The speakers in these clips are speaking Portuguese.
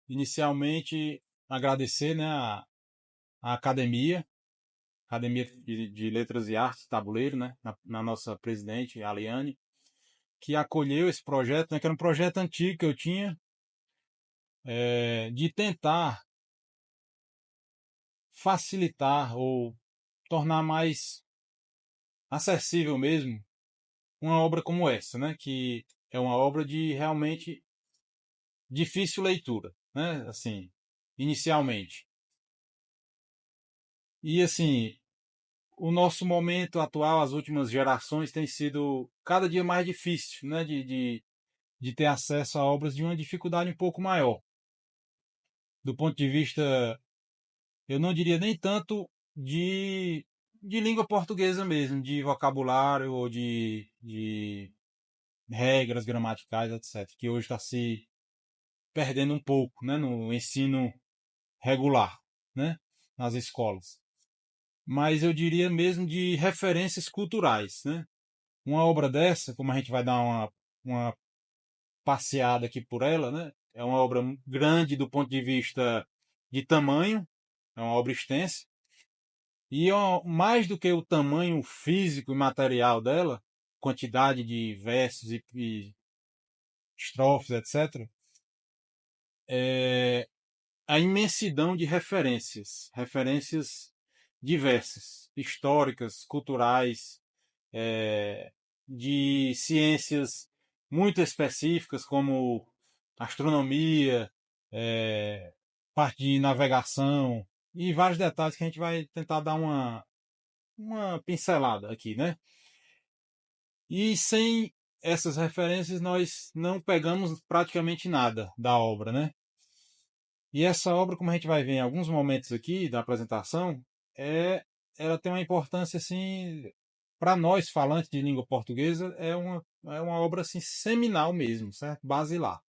inicialmente agradecer, né, a Academia de Letras e Artes Tabuleiro, né, na nossa presidente, a Aliane, que acolheu esse projeto, né, que era um projeto antigo que eu tinha, de tentar facilitar ou tornar mais acessível mesmo uma obra como essa, né, que é uma obra de realmente difícil leitura, né, assim, inicialmente. E assim, o nosso momento atual, as últimas gerações, tem sido cada dia mais difícil, né, de ter acesso a obras de uma dificuldade um pouco maior. Do ponto de vista, eu não diria nem tanto de língua portuguesa mesmo, de vocabulário ou de regras gramaticais, etc., que hoje está se perdendo um pouco, né, no ensino regular, né, nas escolas. Mas eu diria mesmo de referências culturais, né? Uma obra dessa, como a gente vai dar uma passeada aqui por ela, né? É uma obra grande do ponto de vista de tamanho, é uma obra extensa, e mais do que o tamanho físico e material dela, quantidade de versos e estrofes, etc., é a imensidão de referências diversas, históricas, culturais, é, de ciências muito específicas, como astronomia, é, parte de navegação e vários detalhes que a gente vai tentar dar uma pincelada aqui, né? E sem essas referências nós não pegamos praticamente nada da obra, né? E essa obra, como a gente vai ver em alguns momentos aqui da apresentação, é, ela tem uma importância assim para nós falantes de língua portuguesa é uma obra assim seminal mesmo, certo? Basilar.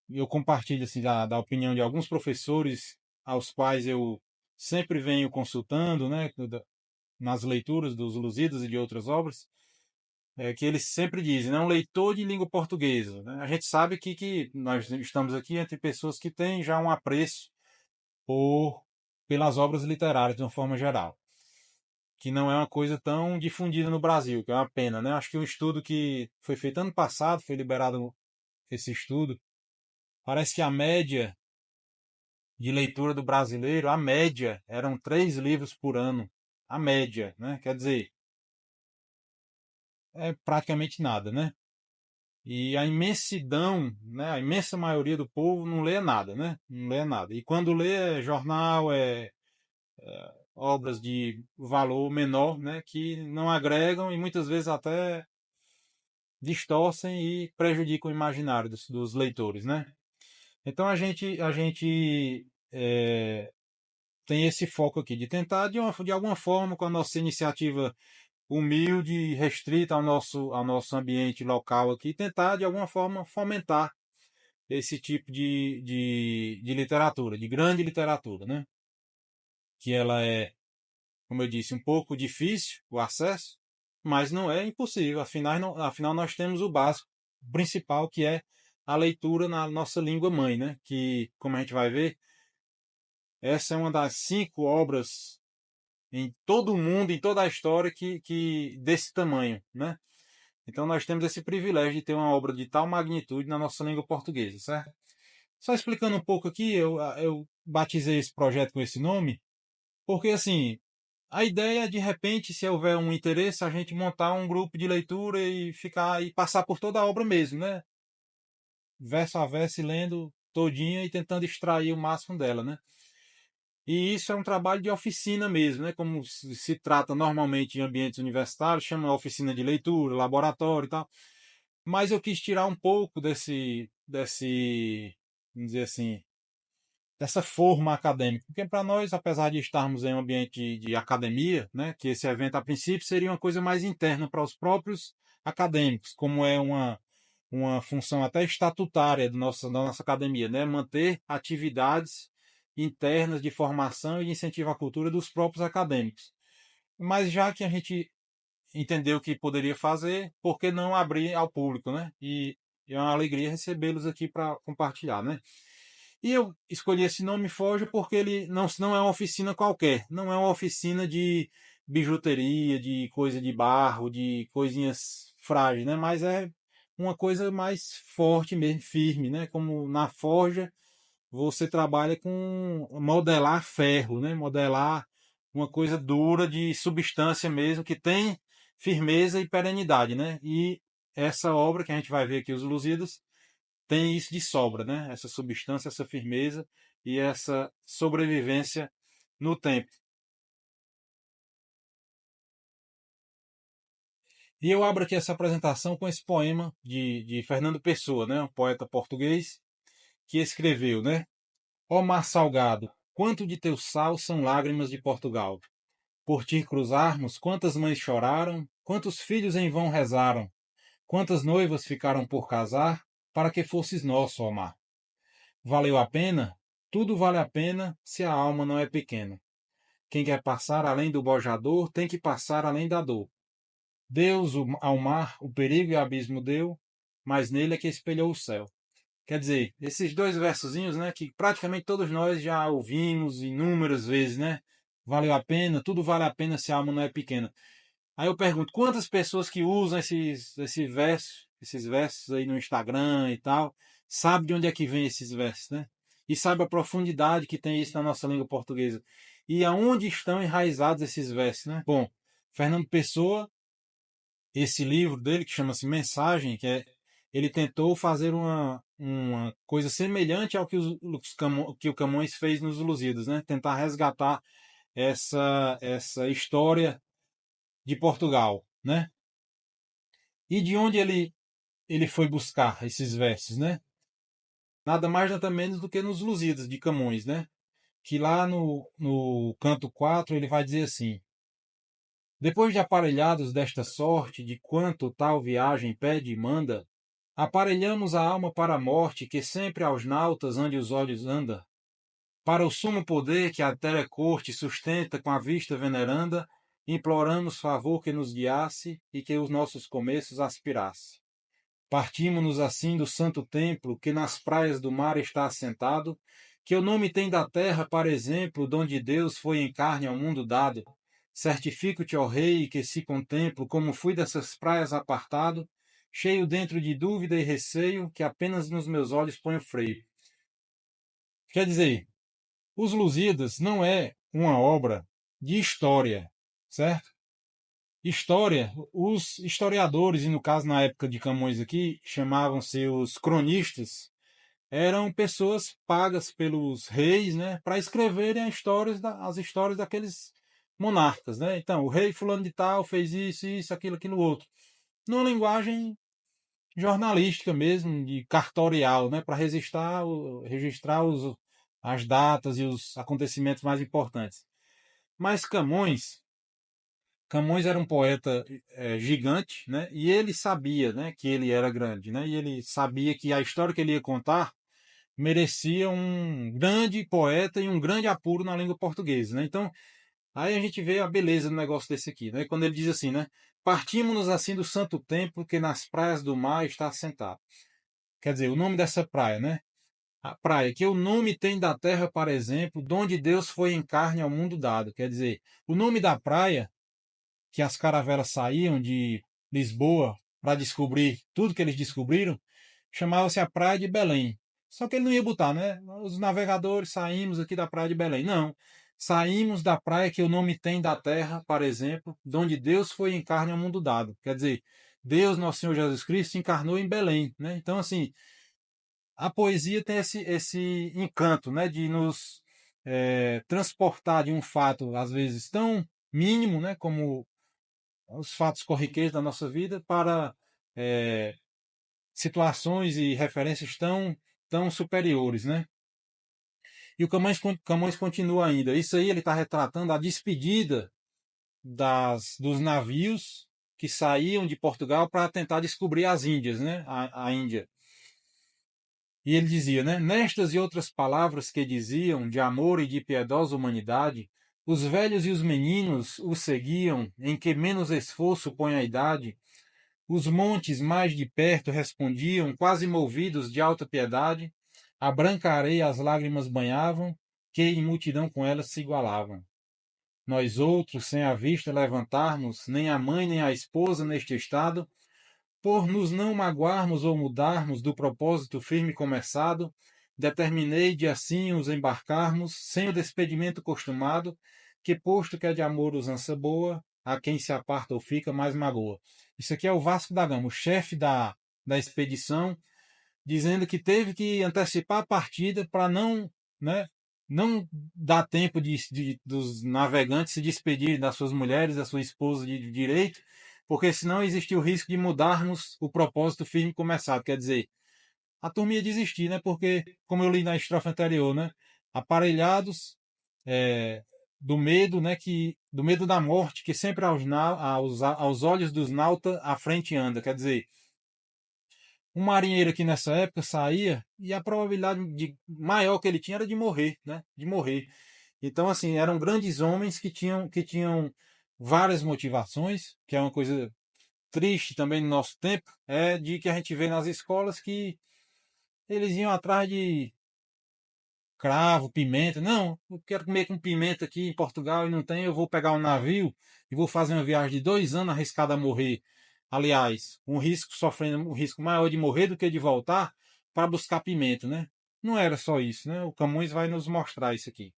Eu compartilho assim da opinião de alguns professores aos quais eu sempre venho consultando, né, nas leituras dos Lusíadas e de outras obras, que eles sempre dizem, né, um leitor de língua portuguesa. Né? A gente sabe que nós estamos aqui entre pessoas que têm já um apreço por pelas obras literárias de uma forma geral, que não é uma coisa tão difundida no Brasil, que é uma pena, né? Acho que um estudo que foi feito ano passado, foi liberado esse estudo, parece que a média de leitura do brasileiro, a média eram 3 livros por ano, a média, né? Quer dizer, é praticamente nada, né? E a imensidão, né? A imensa maioria do povo não lê nada, né? Não lê nada. E quando lê é jornal, obras de valor menor, né, que não agregam e muitas vezes até distorcem e prejudicam o imaginário dos leitores, né? Então a gente tem esse foco aqui de tentar de alguma forma com a nossa iniciativa humilde e restrita ao nosso ambiente local aqui, tentar de alguma forma fomentar esse tipo de literatura, de grande literatura, né? Que ela é, como eu disse, um pouco difícil o acesso, mas não é impossível. Afinal nós temos o básico principal, que é a leitura na nossa língua mãe, né? Que, como a gente vai ver, essa é uma das 5 obras em todo o mundo, em toda a história, que desse tamanho, né? Então nós temos esse privilégio de ter uma obra de tal magnitude na nossa língua portuguesa, certo? Só explicando um pouco aqui, eu batizei esse projeto com esse nome, porque assim, a ideia é, de repente, se houver um interesse, a gente montar um grupo de leitura e ficar e passar por toda a obra mesmo, né? Verso a verso, e lendo todinha e tentando extrair o máximo dela, né? E isso é um trabalho de oficina mesmo, né? Como se trata normalmente em ambientes universitários, chama oficina de leitura, laboratório e tal. Mas eu quis tirar um pouco vamos dizer assim, dessa forma acadêmica. Porque para nós, apesar de estarmos em um ambiente de academia, né, que esse evento a princípio seria uma coisa mais interna para os próprios acadêmicos, como é uma função até estatutária da nossa academia, né, manter atividades internas de formação e de incentivo à cultura dos próprios acadêmicos. Mas já que a gente entendeu que poderia fazer, por que não abrir ao público, né? E é uma alegria recebê-los aqui para compartilhar, né? E eu escolhi esse nome Forja porque ele não é uma oficina qualquer, não é uma oficina de bijuteria, de coisa de barro, de coisinhas frágeis, né? Mas é uma coisa mais forte mesmo, firme, né? Como na forja você trabalha com modelar ferro, né? Modelar uma coisa dura de substância mesmo que tem firmeza e perenidade, né? E essa obra que a gente vai ver aqui, os Lusíadas, tem isso de sobra, né? Essa substância, essa firmeza e essa sobrevivência no tempo. E eu abro aqui essa apresentação com esse poema de Fernando Pessoa, né? Um poeta português que escreveu, né? Ó mar salgado, quanto de teu sal são lágrimas de Portugal. Por ti cruzarmos, quantas mães choraram, quantos filhos em vão rezaram, quantas noivas ficaram por casar, para que fosses nosso, ó mar. Valeu a pena? Tudo vale a pena se a alma não é pequena. Quem quer passar além do bojador tem que passar além da dor. Deus ao mar o perigo e o abismo deu, mas nele é que espelhou o céu. Quer dizer, esses dois versozinhos, né, que praticamente todos nós já ouvimos inúmeras vezes, né? Valeu a pena, tudo vale a pena se a alma não é pequena. Aí eu pergunto, quantas pessoas que usam esses versos aí no Instagram e tal, sabe de onde é que vem esses versos, né? E sabe a profundidade que tem isso na nossa língua portuguesa. E aonde estão enraizados esses versos, né? Bom, Fernando Pessoa, esse livro dele que chama-se Mensagem, ele tentou fazer uma coisa semelhante ao que, que o Camões fez nos Lusíadas, né? Tentar resgatar essa história de Portugal, né? E de onde ele foi buscar esses versos, né? Nada mais, nada menos do que nos Lusíadas de Camões, né? Que lá no canto 4 ele vai dizer assim: depois de aparelhados desta sorte, de quanto tal viagem pede e manda, aparelhamos a alma para a morte, que sempre aos nautas ande os olhos anda, para o sumo poder que a telecorte sustenta com a vista veneranda, imploramos favor que nos guiasse e que os nossos começos aspirasse. Partimos-nos assim do santo templo, que nas praias do mar está assentado, que o nome tem da terra, para exemplo, donde Deus foi em carne ao mundo dado. Certifico-te, ó Rei, que se contemplo, como fui dessas praias apartado, cheio dentro de dúvida e receio, que apenas nos meus olhos ponho freio. Quer dizer, Os Lusíadas não é uma obra de história, certo? História, os historiadores, e no caso na época de Camões aqui, chamavam-se os cronistas, eram pessoas pagas pelos reis, né, para escreverem as histórias daqueles monarcas, né? Então, o rei fulano de tal fez isso, aquilo, aquilo outro. Numa linguagem jornalística mesmo, de cartorial, né, para registrar as datas e os acontecimentos mais importantes. Mas Camões era um poeta gigante, né? E ele sabia, né, que ele era grande, né? E ele sabia que a história que ele ia contar merecia um grande poeta e um grande apuro na língua portuguesa, né? Então, aí a gente vê a beleza do negócio desse aqui, né? Quando ele diz assim, né? Partimos-nos assim do santo templo que nas praias do mar está assentado. Quer dizer, o nome dessa praia, né? A praia, que o nome tem da terra, por exemplo, donde Deus foi em carne ao mundo dado. Quer dizer, o nome da praia que as caravelas saíam de Lisboa para descobrir tudo que eles descobriram, chamava-se a Praia de Belém. Só que ele não ia botar, né? Os navegadores saímos aqui da Praia de Belém. Não. Saímos da praia que o nome tem da terra, por exemplo, de onde Deus foi em carne ao mundo dado. Quer dizer, Deus, nosso Senhor Jesus Cristo, se encarnou em Belém, né? Então, assim, a poesia tem esse encanto, né? De nos transportar de um fato, às vezes, tão mínimo, né? Como os fatos corriqueiros da nossa vida para é, situações e referências tão superiores, né? E o Camões continua ainda. Isso aí ele está retratando a despedida dos navios que saíam de Portugal para tentar descobrir as Índias, né? A Índia. E ele dizia, né? Nestas e outras palavras que diziam de amor e de piedosa humanidade, os velhos e os meninos o seguiam, em que menos esforço põe a idade, Os montes mais de perto respondiam, quase movidos de alta piedade. A branca areia as lágrimas banhavam, que em multidão com elas se igualavam. Nós outros, sem a vista levantarmos, nem a mãe nem a esposa neste estado, por nos não magoarmos ou mudarmos do propósito firme começado, determinei de assim os embarcarmos, sem o despedimento costumado, que posto que é de amor usança boa, a quem se aparta ou fica mais magoa. Isso aqui é o Vasco da Gama, o chefe da expedição, dizendo que teve que antecipar a partida para não, né, não dar tempo dos navegantes se despedirem das suas mulheres, da sua esposa de direito, porque senão existia o risco de mudarmos o propósito firme começado. Quer dizer, a turma ia desistir, né? Porque, como eu li na estrofe anterior, né? Aparelhados é, do medo, né? Do medo da morte, que sempre aos olhos dos nautas à frente anda. Quer dizer, um marinheiro que nessa época saía e a probabilidade maior que ele tinha era de morrer, né? De morrer. Então, assim, eram grandes homens que tinham várias motivações, que é uma coisa triste também no nosso tempo, é de que a gente vê nas escolas que eles iam atrás de cravo, pimenta. Não, eu quero comer com pimenta aqui em Portugal e não tem, eu vou pegar um navio e vou fazer uma viagem de 2 anos arriscada a morrer. Aliás, sofrendo um risco maior de morrer do que de voltar para buscar pimenta, né? Não era só isso, né? O Camões vai nos mostrar isso aqui.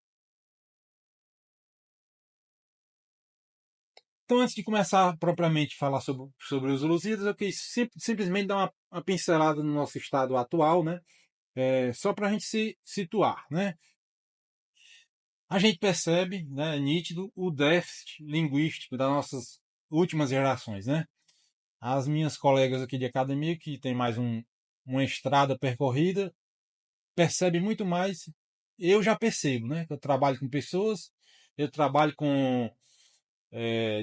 Então, antes de começar propriamente a falar sobre os Lusíadas, eu quis simplesmente dar uma pincelada no nosso estado atual, né? Só para a gente se situar, né? A gente percebe, né, nítido, o déficit linguístico das nossas últimas gerações, né? As minhas colegas aqui de academia, que tem mais uma estrada percorrida, percebem muito mais. Eu já percebo, né? Eu trabalho com pessoas, eu trabalho com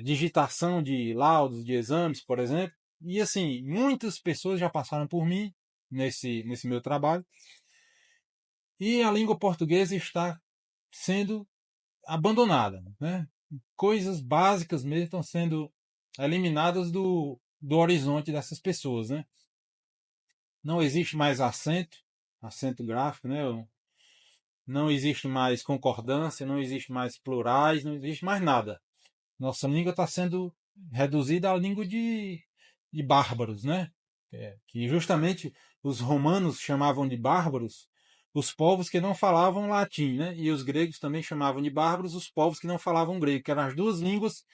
digitação de laudos, de exames, por exemplo, e assim, muitas pessoas já passaram por mim nesse meu trabalho, e a língua portuguesa está sendo abandonada, né? Coisas básicas mesmo estão sendo eliminadas do horizonte dessas pessoas, né? Não existe mais acento gráfico, né? Não existe mais concordância, não existe mais plurais, não existe mais nada. Nossa língua está sendo reduzida à língua de bárbaros, né? Que justamente os romanos chamavam de bárbaros os povos que não falavam latim, né? E os gregos também chamavam de bárbaros os povos que não falavam grego, que eram as duas línguas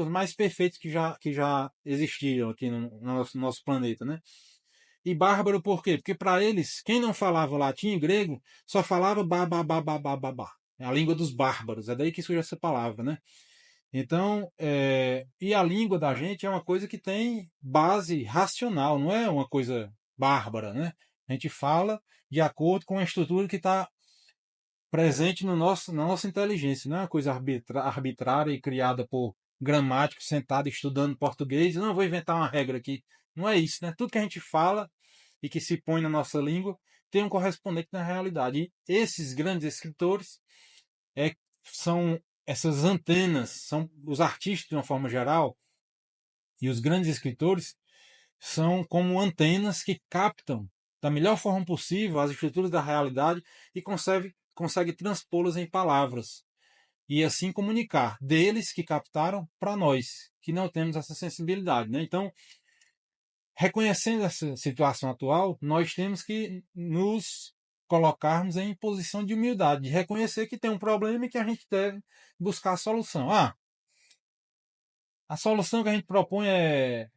mais perfeitas que já existiram aqui no nosso planeta, né? E bárbaro por quê? Porque para eles, quem não falava latim e grego, só falava ba. É a língua dos bárbaros, é daí que surge essa palavra, né? Então, e a língua da gente é uma coisa que tem base racional, não é uma coisa bárbara, né? A gente fala de acordo com a estrutura que está presente na nossa inteligência, não é uma coisa arbitrária e criada por gramáticos sentados estudando português. Não, vou inventar uma regra aqui. Não é isso, né? Tudo que a gente fala e que se põe na nossa língua tem um correspondente na realidade. E esses grandes escritores é, são essas antenas, são os artistas de uma forma geral, e os grandes escritores são como antenas que captam da melhor forma possível as estruturas da realidade e consegue transpô-las em palavras e assim comunicar deles que captaram para nós que não temos essa sensibilidade, né? Então, reconhecendo essa situação atual, nós temos que nos colocarmos em posição de humildade, de reconhecer que tem um problema e que a gente deve buscar a solução. A solução que a gente propõe é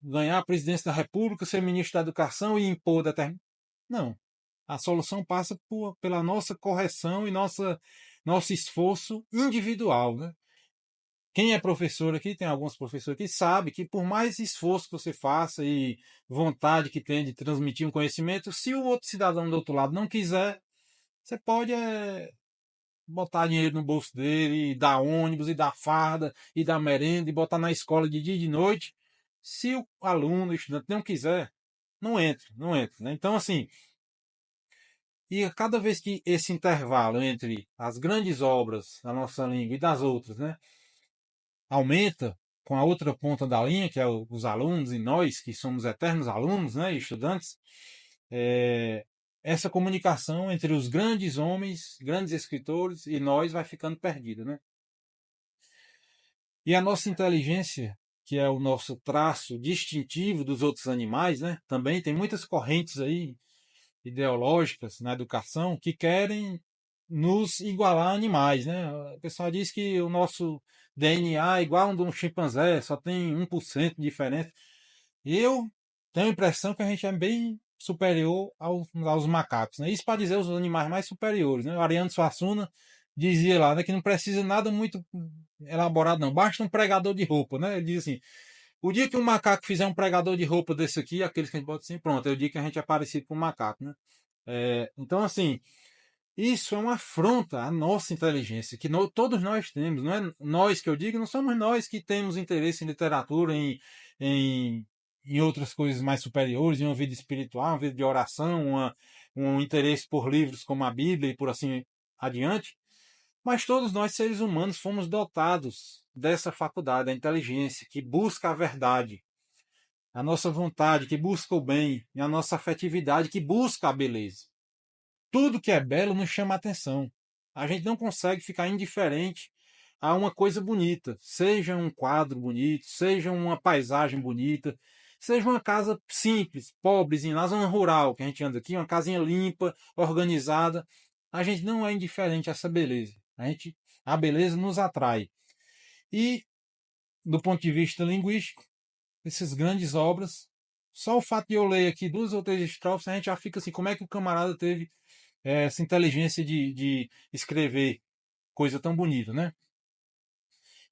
ganhar a presidência da República, ser ministro da Educação e impor determinados. Não. A solução passa pela nossa correção e nosso esforço individual. Né? Quem é professor aqui, tem alguns professores aqui, sabe que por mais esforço que você faça e vontade que tem de transmitir um conhecimento, se o outro cidadão do outro lado não quiser, você pode botar dinheiro no bolso dele, e dar ônibus, e dar farda, e dar merenda, e botar na escola de dia e de noite. Se o aluno, o estudante não quiser, não entra, não entra. Né? Então, assim, e cada vez que esse intervalo entre as grandes obras da nossa língua e das outras, né, aumenta, com a outra ponta da linha, que é os alunos e nós, que somos eternos alunos, né, e estudantes, é, essa comunicação entre os grandes homens, grandes escritores e nós vai ficando perdida, né? E a nossa inteligência, que é o nosso traço distintivo dos outros animais, né? Também tem muitas correntes aí ideológicas na educação que querem nos igualar a animais, né? O pessoal diz que o nosso DNA é igual ao de um chimpanzé, só tem 1% de diferença. E eu tenho a impressão que a gente é bem superior aos macacos, né? Isso para dizer os animais mais superiores, né? O Ariano Suassuna dizia lá, né, que não precisa nada muito elaborado, não. Basta um pregador de roupa, né? Ele diz assim, o dia que um macaco fizer um pregador de roupa desse aqui, aqueles que a gente bota assim, pronto, é o dia que a gente é parecido com um macaco, né? Então, assim, isso é uma afronta à nossa inteligência, que todos nós temos. Não é nós que eu digo, não somos nós que temos interesse em literatura, em, em outras coisas mais superiores, em uma vida espiritual, uma vida de oração, um interesse por livros como a Bíblia e por assim adiante. Mas todos nós, seres humanos, fomos dotados dessa faculdade, da inteligência, que busca a verdade, a nossa vontade, que busca o bem, e a nossa afetividade, que busca a beleza. Tudo que é belo nos chama a atenção. A gente não consegue ficar indiferente a uma coisa bonita, seja um quadro bonito, seja uma paisagem bonita, seja uma casa simples, pobrezinha, na zona rural que a gente anda aqui, uma casinha limpa, organizada. A gente não é indiferente a essa beleza. A beleza nos atrai. E, do ponto de vista linguístico, essas grandes obras, só o fato de eu ler aqui 2 ou 3 estrofes, a gente já fica assim, como é que o camarada teve essa inteligência de escrever coisa tão bonita, né?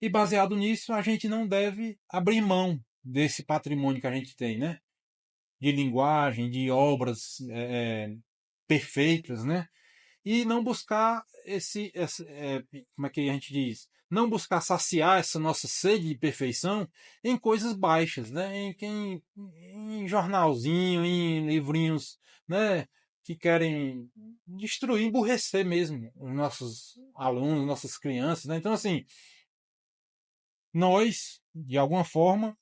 E baseado nisso, a gente não deve abrir mão desse patrimônio que a gente tem, né? De linguagem, de obras perfeitas, né? E não buscar como é que a gente diz? Não buscar saciar essa nossa sede de perfeição em coisas baixas, né? Em jornalzinho, em livrinhos, né? Que querem destruir, emburrecer mesmo os nossos alunos, nossas crianças, né? Então, assim, nós, de alguma forma,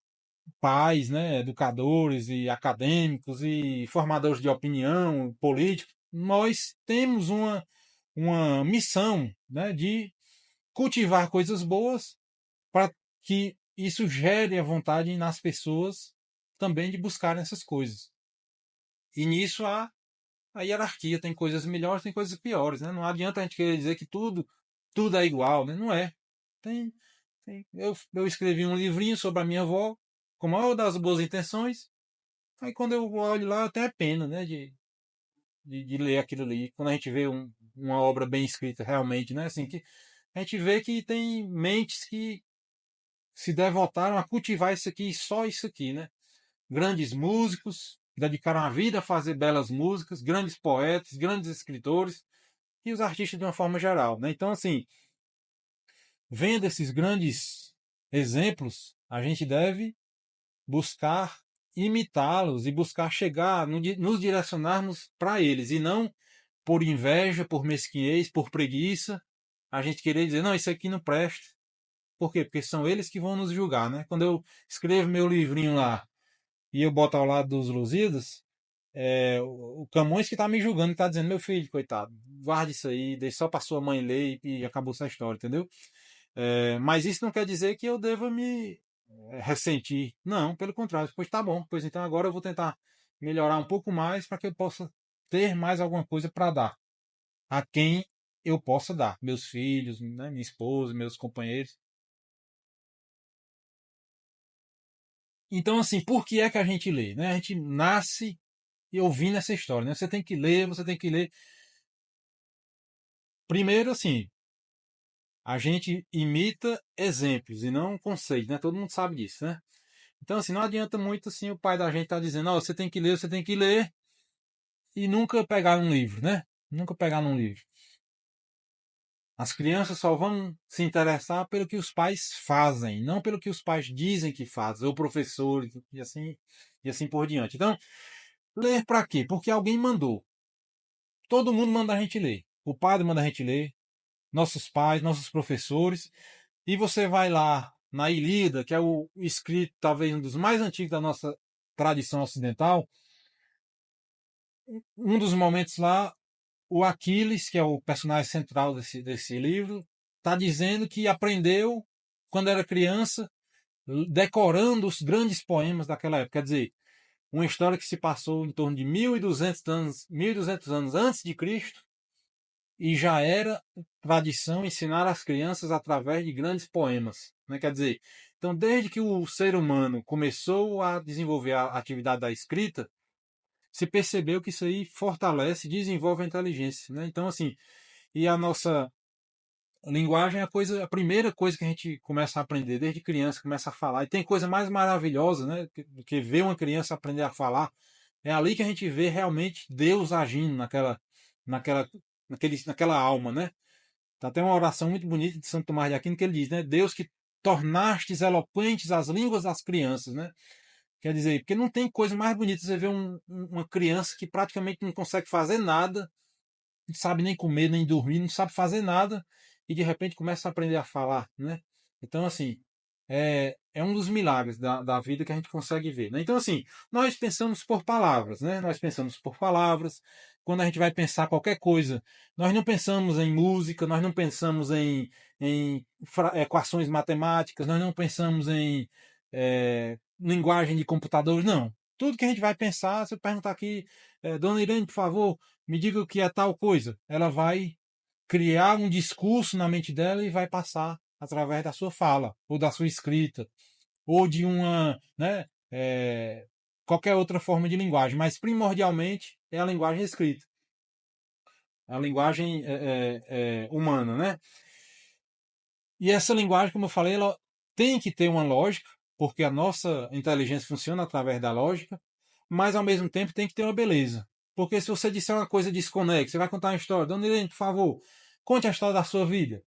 pais, né, educadores e acadêmicos e formadores de opinião, políticos, nós temos uma missão, né, de cultivar coisas boas para que isso gere a vontade nas pessoas também de buscarem essas coisas. E nisso há a hierarquia, tem coisas melhores, tem coisas piores, né? Não adianta a gente querer dizer que tudo é igual, né? Não é. Tem, eu escrevi um livrinho sobre a minha avó, com a maior das boas intenções. Aí quando eu olho lá, eu tenho pena, né, de ler aquilo ali. Quando a gente vê uma obra bem escrita realmente, né? Assim, que a gente vê que tem mentes que se devotaram a cultivar isso aqui, só isso aqui, né? Grandes músicos, dedicaram a vida a fazer belas músicas, grandes poetas, grandes escritores e os artistas de uma forma geral, né? Então, assim, vendo esses grandes exemplos, a gente deve buscar imitá-los e buscar chegar, nos direcionarmos para eles e não por inveja, por mesquinhez, por preguiça, a gente querer dizer, não, isso aqui não presta. Por quê? Porque são eles que vão nos julgar, né? Quando eu escrevo meu livrinho lá e eu boto ao lado dos Lusíadas, o Camões que está me julgando, que está dizendo, meu filho, coitado, guarde isso aí, deixe só para sua mãe ler e acabou essa história, entendeu? Mas isso não quer dizer que eu deva me ressentir. Não, pelo contrário. Pois tá bom. Pois então agora eu vou tentar melhorar um pouco mais para que eu possa ter mais alguma coisa para dar a quem eu possa dar. Meus filhos, né, minha esposa, meus companheiros. Então, assim, por que é que a gente lê? Né? A gente nasce ouvindo essa história. Né? Você tem que ler, você tem que ler. Primeiro, assim, a gente imita exemplos e não conceitos, né? Todo mundo sabe disso, né? Então, assim, não adianta muito assim o pai da gente estar dizendo, oh, você tem que ler e nunca pegar um livro, né? Nunca pegar num livro. As crianças só vão se interessar pelo que os pais fazem, não pelo que os pais dizem que fazem, ou professores, e assim por diante. Então, ler para quê? Porque alguém mandou. Todo mundo manda a gente ler. O padre manda a gente ler, nossos pais, nossos professores, e você vai lá na Ilíada, que é o escrito talvez um dos mais antigos da nossa tradição ocidental, um dos momentos lá, o Aquiles, que é o personagem central desse livro, está dizendo que aprendeu quando era criança, decorando os grandes poemas daquela época. Quer dizer, uma história que se passou em torno de 1.200 anos antes de Cristo, e já era tradição ensinar as crianças através de grandes poemas. Né? Quer dizer, então desde que o ser humano começou a desenvolver a atividade da escrita, se percebeu que isso aí fortalece, desenvolve a inteligência. Né? Então, assim, e a nossa linguagem é a primeira coisa que a gente começa a aprender desde criança, começa a falar. E tem coisa mais maravilhosa, né, do que ver uma criança aprender a falar. É ali que a gente vê realmente Deus agindo naquela, naquela alma, né? Tá até uma oração muito bonita de Santo Tomás de Aquino que ele diz, né? Deus que tornastes eloquentes as línguas das crianças, né? Quer dizer, porque não tem coisa mais bonita você ver uma criança que praticamente não consegue fazer nada, não sabe nem comer, nem dormir, não sabe fazer nada e de repente começa a aprender a falar, né? Então, assim, é um dos milagres da vida que a gente consegue ver, né? Então, assim, nós pensamos por palavras, né? Nós pensamos por palavras. Quando a gente vai pensar qualquer coisa, nós não pensamos em música, nós não pensamos em equações matemáticas, nós não pensamos em linguagem de computadores, não. Tudo que a gente vai pensar, se eu perguntar aqui, Dona Irene, por favor, me diga o que é tal coisa. Ela vai criar um discurso na mente dela e vai passar através da sua fala, ou da sua escrita, ou de uma, né, qualquer outra forma de linguagem, mas primordialmente é a linguagem escrita, a linguagem humana, né? E essa linguagem, como eu falei, ela tem que ter uma lógica, porque a nossa inteligência funciona através da lógica, mas ao mesmo tempo tem que ter uma beleza. Porque se você disser uma coisa desconexa, você vai contar uma história. Dona Irene, por favor, conte a história da sua vida.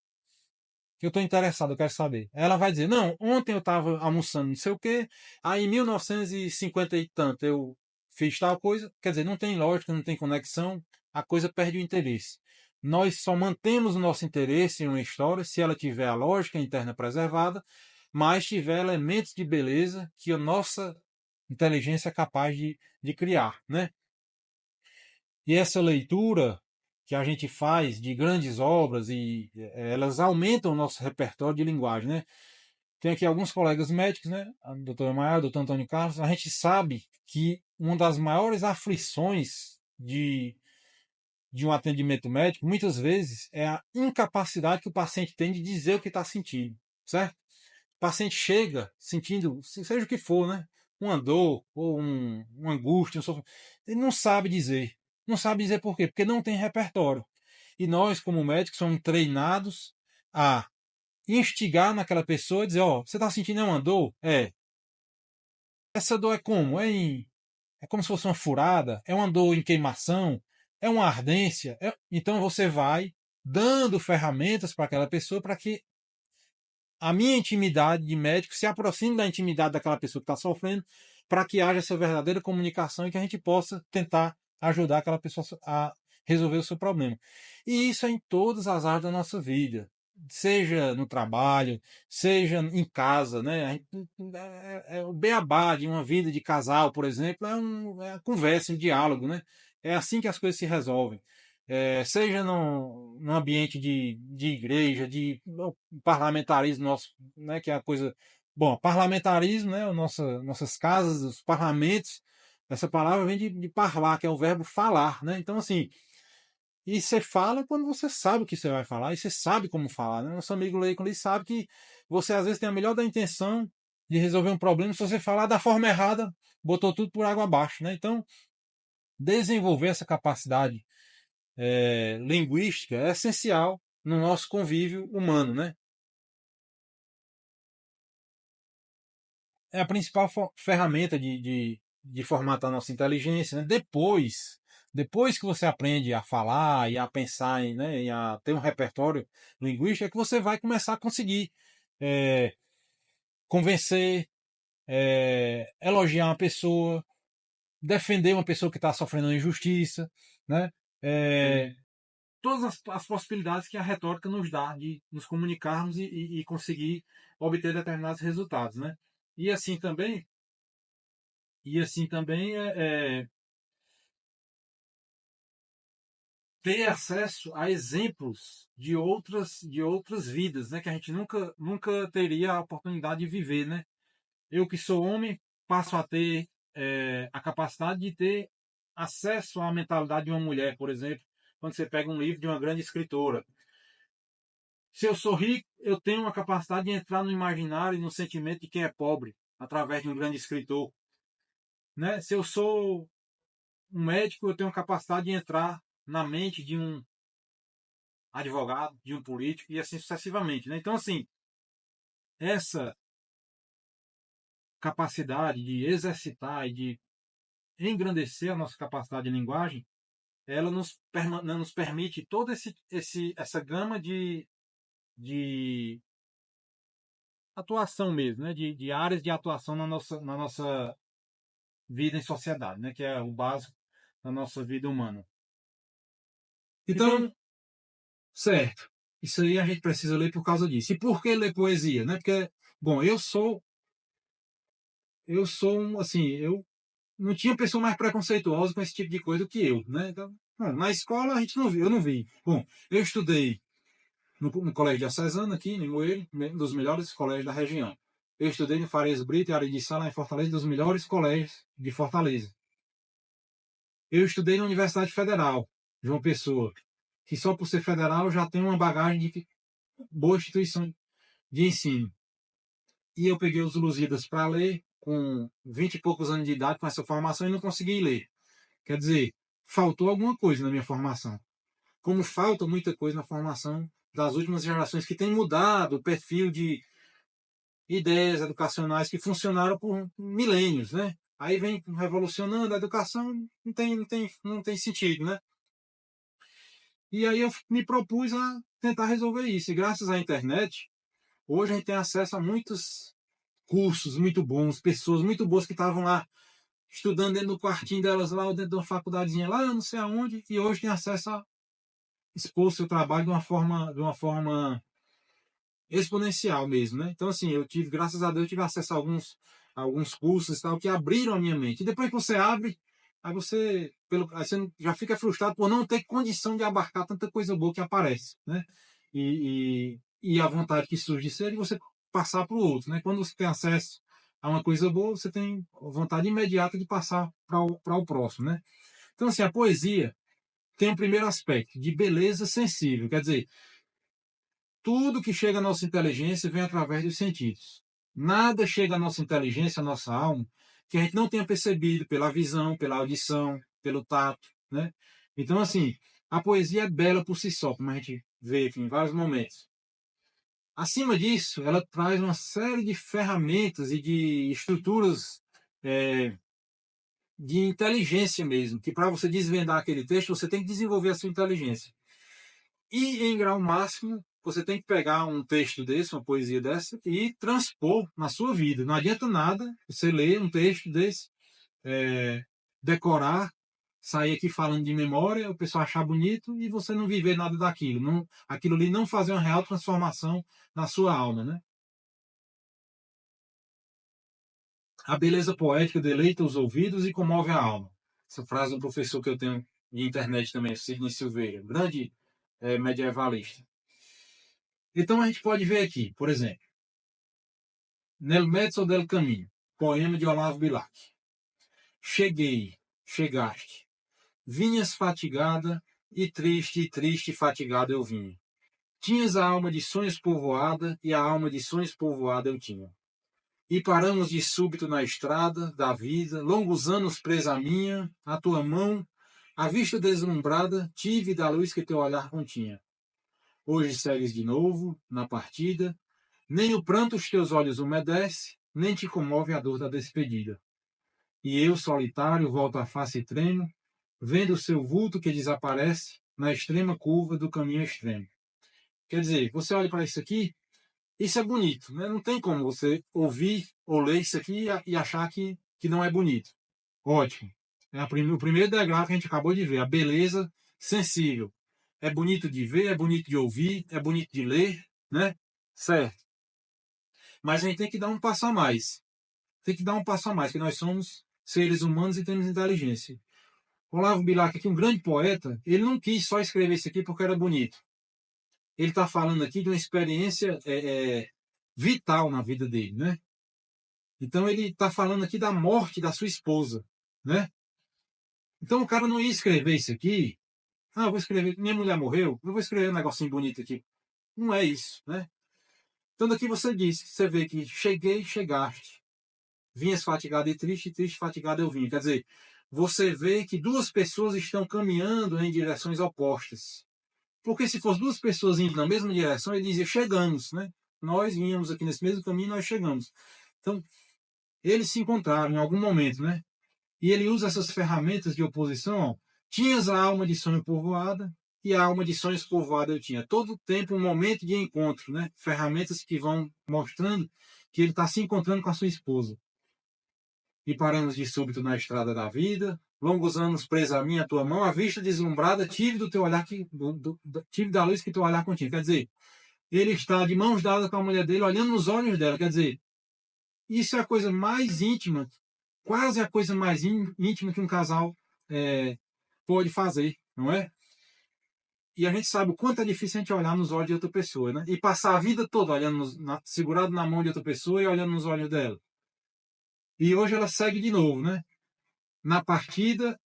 Que eu estou interessado, eu quero saber. Ela vai dizer, não, ontem eu estava almoçando não sei o quê, aí em 1950 e tanto eu fiz tal coisa. Quer dizer, não tem lógica, não tem conexão, a coisa perde o interesse. Nós só mantemos o nosso interesse em uma história se ela tiver a lógica interna preservada, mas tiver elementos de beleza que a nossa inteligência é capaz de criar, né? E essa leitura que a gente faz de grandes obras e elas aumentam o nosso repertório de linguagem, né? Tem aqui alguns colegas médicos, né? A doutora Maia, o doutor Antônio Carlos. A gente sabe que uma das maiores aflições de um atendimento médico, muitas vezes, é a incapacidade que o paciente tem de dizer o que está sentindo, certo? O paciente chega sentindo, seja o que for, né? Uma dor ou uma angústia, ele não sabe dizer. Não sabe dizer por quê? Porque não tem repertório. E nós, como médicos, somos treinados a instigar naquela pessoa e dizer, ó, você está sentindo uma dor? É. Essa dor é como? É como se fosse uma furada? É uma dor em queimação? É uma ardência? Então você vai dando ferramentas para aquela pessoa para que a minha intimidade de médico se aproxime da intimidade daquela pessoa que está sofrendo, para que haja essa verdadeira comunicação e que a gente possa tentar ajudar aquela pessoa a resolver o seu problema. E isso é em todas as áreas da nossa vida, seja no trabalho, seja em casa, né? O beabá de uma vida de casal, por exemplo, é a conversa, um diálogo, né? É assim que as coisas se resolvem. Seja no ambiente de igreja, de parlamentarismo nosso, né, que é a coisa. Bom, parlamentarismo, né, nossas casas, os parlamentos, essa palavra vem de parlar, que é o verbo falar, né? Então, assim, e você fala quando você sabe o que você vai falar e você sabe como falar, né? Nosso amigo Leico ali sabe que você às vezes tem a melhor da intenção de resolver um problema, se você falar da forma errada, botou tudo por água abaixo, né? Então, desenvolver essa capacidade linguística é essencial no nosso convívio humano, né? É a principal ferramenta de formatar a nossa inteligência. Né? Depois que você aprende a falar e a pensar né, e a ter um repertório linguístico, é que você vai começar a conseguir é, convencer, elogiar uma pessoa, defender uma pessoa que está sofrendo uma injustiça, né? todas as possibilidades que a retórica nos dá de nos comunicarmos e conseguir obter determinados resultados, né? E assim também, e assim também ter acesso a exemplos de outras vidas, né? Que a gente nunca teria a oportunidade de viver, né? Eu que sou homem passo a ter a capacidade de ter acesso à mentalidade de uma mulher, por exemplo, quando você pega um livro de uma grande escritora. Se eu sou rico, eu tenho uma capacidade de entrar no imaginário e no sentimento de quem é pobre, através de um grande escritor. Né? Se eu sou um médico, eu tenho a capacidade de entrar na mente de um advogado, de um político, e assim sucessivamente. Né? Então, assim, essa capacidade de exercitar e de engrandecer a nossa capacidade de linguagem, ela nos permite toda essa gama de atuação mesmo, né? De áreas de atuação na nossa vida em sociedade, né? Que é o básico da nossa vida humana. Então, certo. Isso aí a gente precisa ler por causa disso. E por que ler poesia, né? Porque, bom, assim, eu não tinha pessoa mais preconceituosa com esse tipo de coisa do que eu, né? Então, na escola a gente não viu, eu não vi. Bom, eu estudei no Colégio Diocesano aqui em Limoeiro, um dos melhores colégios da região. Eu estudei no Farias Brito e Aridiçá, lá em Fortaleza, dos melhores colégios de Fortaleza. Eu estudei na Universidade Federal, João Pessoa, que só por ser federal já tem uma bagagem de boa instituição de ensino. E eu peguei os Lusíadas para ler com 20 e poucos anos de idade com essa formação e não consegui ler. Quer dizer, faltou alguma coisa na minha formação. Como falta muita coisa na formação das últimas gerações que tem mudado o perfil de ideias educacionais que funcionaram por milênios, né? Aí vem revolucionando a educação, não tem sentido, né? E aí eu me propus a tentar resolver isso. E graças à internet, hoje a gente tem acesso a muitos cursos muito bons, pessoas muito boas que estavam lá estudando dentro do quartinho delas lá, ou dentro de uma faculdadezinha lá, não sei aonde, e hoje tem acesso a expor seu trabalho de uma forma exponencial mesmo, né? Então, assim, graças a Deus, tive acesso a alguns cursos e tal, que abriram a minha mente. E depois que você abre, aí você já fica frustrado por não ter condição de abarcar tanta coisa boa que aparece, né? E a vontade que surge de ser de você passar para o outro, né? Quando você tem acesso a uma coisa boa, você tem vontade imediata de passar para o próximo, né? Então, assim, a poesia tem o primeiro aspecto de beleza sensível, quer dizer, tudo que chega à nossa inteligência vem através dos sentidos. Nada chega à nossa inteligência, à nossa alma, que a gente não tenha percebido pela visão, pela audição, pelo tato, né? Então, assim, a poesia é bela por si só, como a gente vê aqui em vários momentos. Acima disso, ela traz uma série de ferramentas e de estruturas de inteligência mesmo, que para você desvendar aquele texto, você tem que desenvolver a sua inteligência. E, em grau máximo, você tem que pegar um texto desse, uma poesia dessa, e transpor na sua vida. Não adianta nada você ler um texto desse, decorar, sair aqui falando de memória, o pessoal achar bonito e você não viver nada daquilo. Não, aquilo ali não fazer uma real transformação na sua alma, né? A beleza poética deleita os ouvidos e comove a alma. Essa frase do professor que eu tenho de internet também, Sidney Silveira, grande medievalista. Então a gente pode ver aqui, por exemplo, Nel mezzo del caminho, poema de Olavo Bilac. Cheguei, chegaste, vinhas fatigada e triste e fatigada eu vinha. Tinhas a alma de sonhos povoada e a alma de sonhos povoada eu tinha. E paramos de súbito na estrada da vida, longos anos presa a minha, a tua mão, a vista deslumbrada, tive da luz que teu olhar continha. Hoje segues de novo, na partida, nem o pranto os teus olhos umedece, nem te comove a dor da despedida. E eu, solitário, volto a face e tremo, vendo o seu vulto que desaparece na extrema curva do caminho extremo. Quer dizer, você olha para isso aqui, isso é bonito, né? Não tem como você ouvir ou ler isso aqui e achar que não é bonito. Ótimo. É o primeiro degrau que a gente acabou de ver, a beleza sensível. é bonito de ver, é bonito de ouvir, é bonito de ler, né? Certo. Mas a gente tem que dar um passo a mais. Tem que dar um passo a mais, que nós somos seres humanos e temos inteligência. Olavo Bilac, aqui um grande poeta, ele não quis só escrever isso aqui porque era bonito. Ele está falando aqui de uma experiência vital na vida dele, né? Então ele está falando aqui da morte da sua esposa, né? Então o cara não ia escrever isso aqui. Ah, eu vou escrever, minha mulher morreu, eu vou escrever um negocinho bonito aqui. Não é isso, né? Então daqui você disse, você vê que cheguei, chegaste. Vinhas fatigado e triste, triste, fatigado eu vim. Quer dizer, você vê que duas pessoas estão caminhando em direções opostas. Porque se fossem duas pessoas indo na mesma direção, ele dizia, chegamos, né? Nós vínhamos aqui nesse mesmo caminho, nós chegamos. Então, eles se encontraram em algum momento, né? E ele usa essas ferramentas de oposição. Ó. Tinhas a alma de sonho povoada e a alma de sonhos povoada eu tinha. Todo tempo um momento de encontro, né? Ferramentas que vão mostrando que ele está se encontrando com a sua esposa. E paramos de súbito na estrada da vida. Longos anos presa a minha tua mão, a vista deslumbrada, tive do teu olhar tive da luz que teu olhar contigo. Quer dizer, ele está de mãos dadas com a mulher dele, olhando nos olhos dela. Quer dizer, isso é a coisa mais íntima, quase a coisa mais íntima que um casal pode fazer, não é? E a gente sabe o quanto é difícil a gente olhar nos olhos de outra pessoa, né? E passar a vida toda olhando segurado na mão de outra pessoa e olhando nos olhos dela. E hoje ela segue de novo, né? Na partida,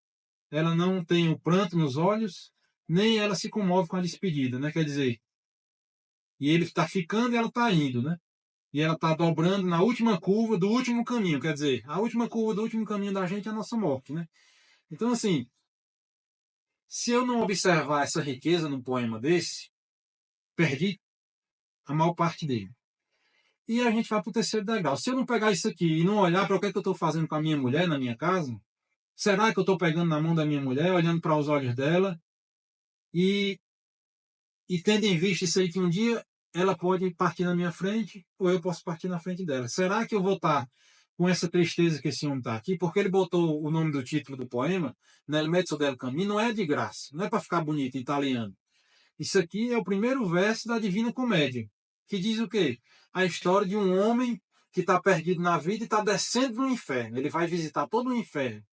ela não tem o pranto nos olhos, nem ela se comove com a despedida, né? Quer dizer, e ele está ficando e ela está indo, né? E ela está dobrando na última curva do último caminho, quer dizer, a última curva do último caminho da gente é a nossa morte, né? Então, assim, se eu não observar essa riqueza num poema desse, perdi a maior parte dele. E a gente vai para o terceiro degrau. Se eu não pegar isso aqui e não olhar para o que, é que eu estou fazendo com a minha mulher na minha casa, será que eu estou pegando na mão da minha mulher, olhando para os olhos dela e tendo em vista isso aí que um dia ela pode partir na minha frente ou eu posso partir na frente dela. Será que eu vou estar com essa tristeza que esse homem está aqui? Porque ele botou o nome do título do poema, Nel mezzo del cammino, não é de graça, não é para ficar bonito em italiano. Isso aqui é o primeiro verso da Divina Comédia, que diz o quê? A história de um homem que está perdido na vida e está descendo no inferno. Ele vai visitar todo o inferno.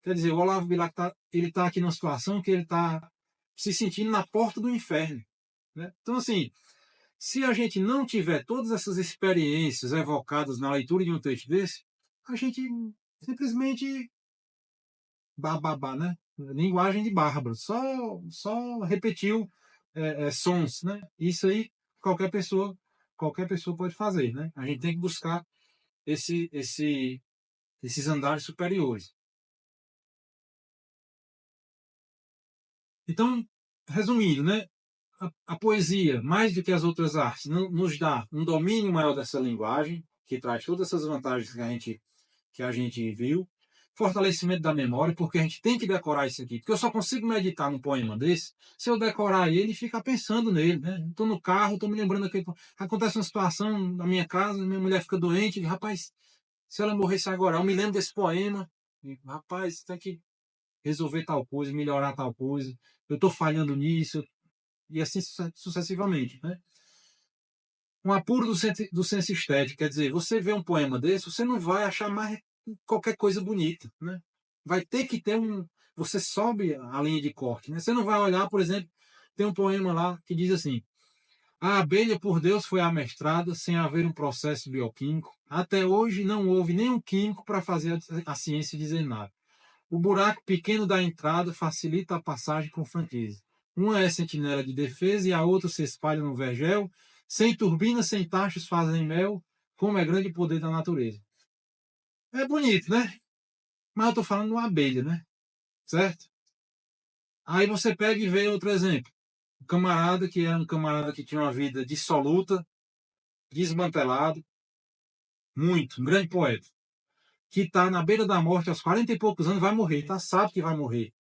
Quer dizer, o Olavo Bilac ele está aqui numa situação que ele está se sentindo na porta do inferno. Né? Então, assim, se a gente não tiver todas essas experiências evocadas na leitura de um texto desse, a gente simplesmente bababá, né? Linguagem de bárbaro, só repetiu sons, né? Isso aí qualquer pessoa pode fazer, né? A gente tem que buscar esses andares superiores. Então, resumindo, né? A poesia, mais do que as outras artes, nos dá um domínio maior dessa linguagem, que traz todas essas vantagens que a gente viu. Fortalecimento da memória, porque a gente tem que decorar isso aqui. Porque eu só consigo meditar num poema desse se eu decorar ele e ficar pensando nele. Né? Estou no carro, estou me lembrando daquele. Acontece uma situação na minha casa, minha mulher fica doente, rapaz, se ela morresse agora, eu me lembro desse poema. E, rapaz, tem que resolver tal coisa, melhorar tal coisa. Eu estou falhando nisso, e assim sucessivamente. Né? Um apuro do senso estético, quer dizer, você vê um poema desse, você não vai achar mais qualquer coisa bonita. Né? Vai ter que ter um. Você sobe a linha de corte. Né? Você não vai olhar, por exemplo, tem um poema lá que diz assim: a abelha por Deus foi amestrada sem haver um processo bioquímico. Até hoje não houve nenhum químico para fazer a ciência dizer nada. O buraco pequeno da entrada facilita a passagem com franqueza. Uma é sentinela de defesa e a outra se espalha no vergel. Sem turbina, sem tachos fazem mel, como é grande o poder da natureza. É bonito, né? Mas eu estou falando de uma abelha, né? Certo? Aí você pega e vê outro exemplo. Um camarada que era um camarada que tinha uma vida dissoluta, desmantelado, um grande poeta, que está na beira da morte aos 40 e poucos anos, vai morrer, tá? Sabe que vai morrer.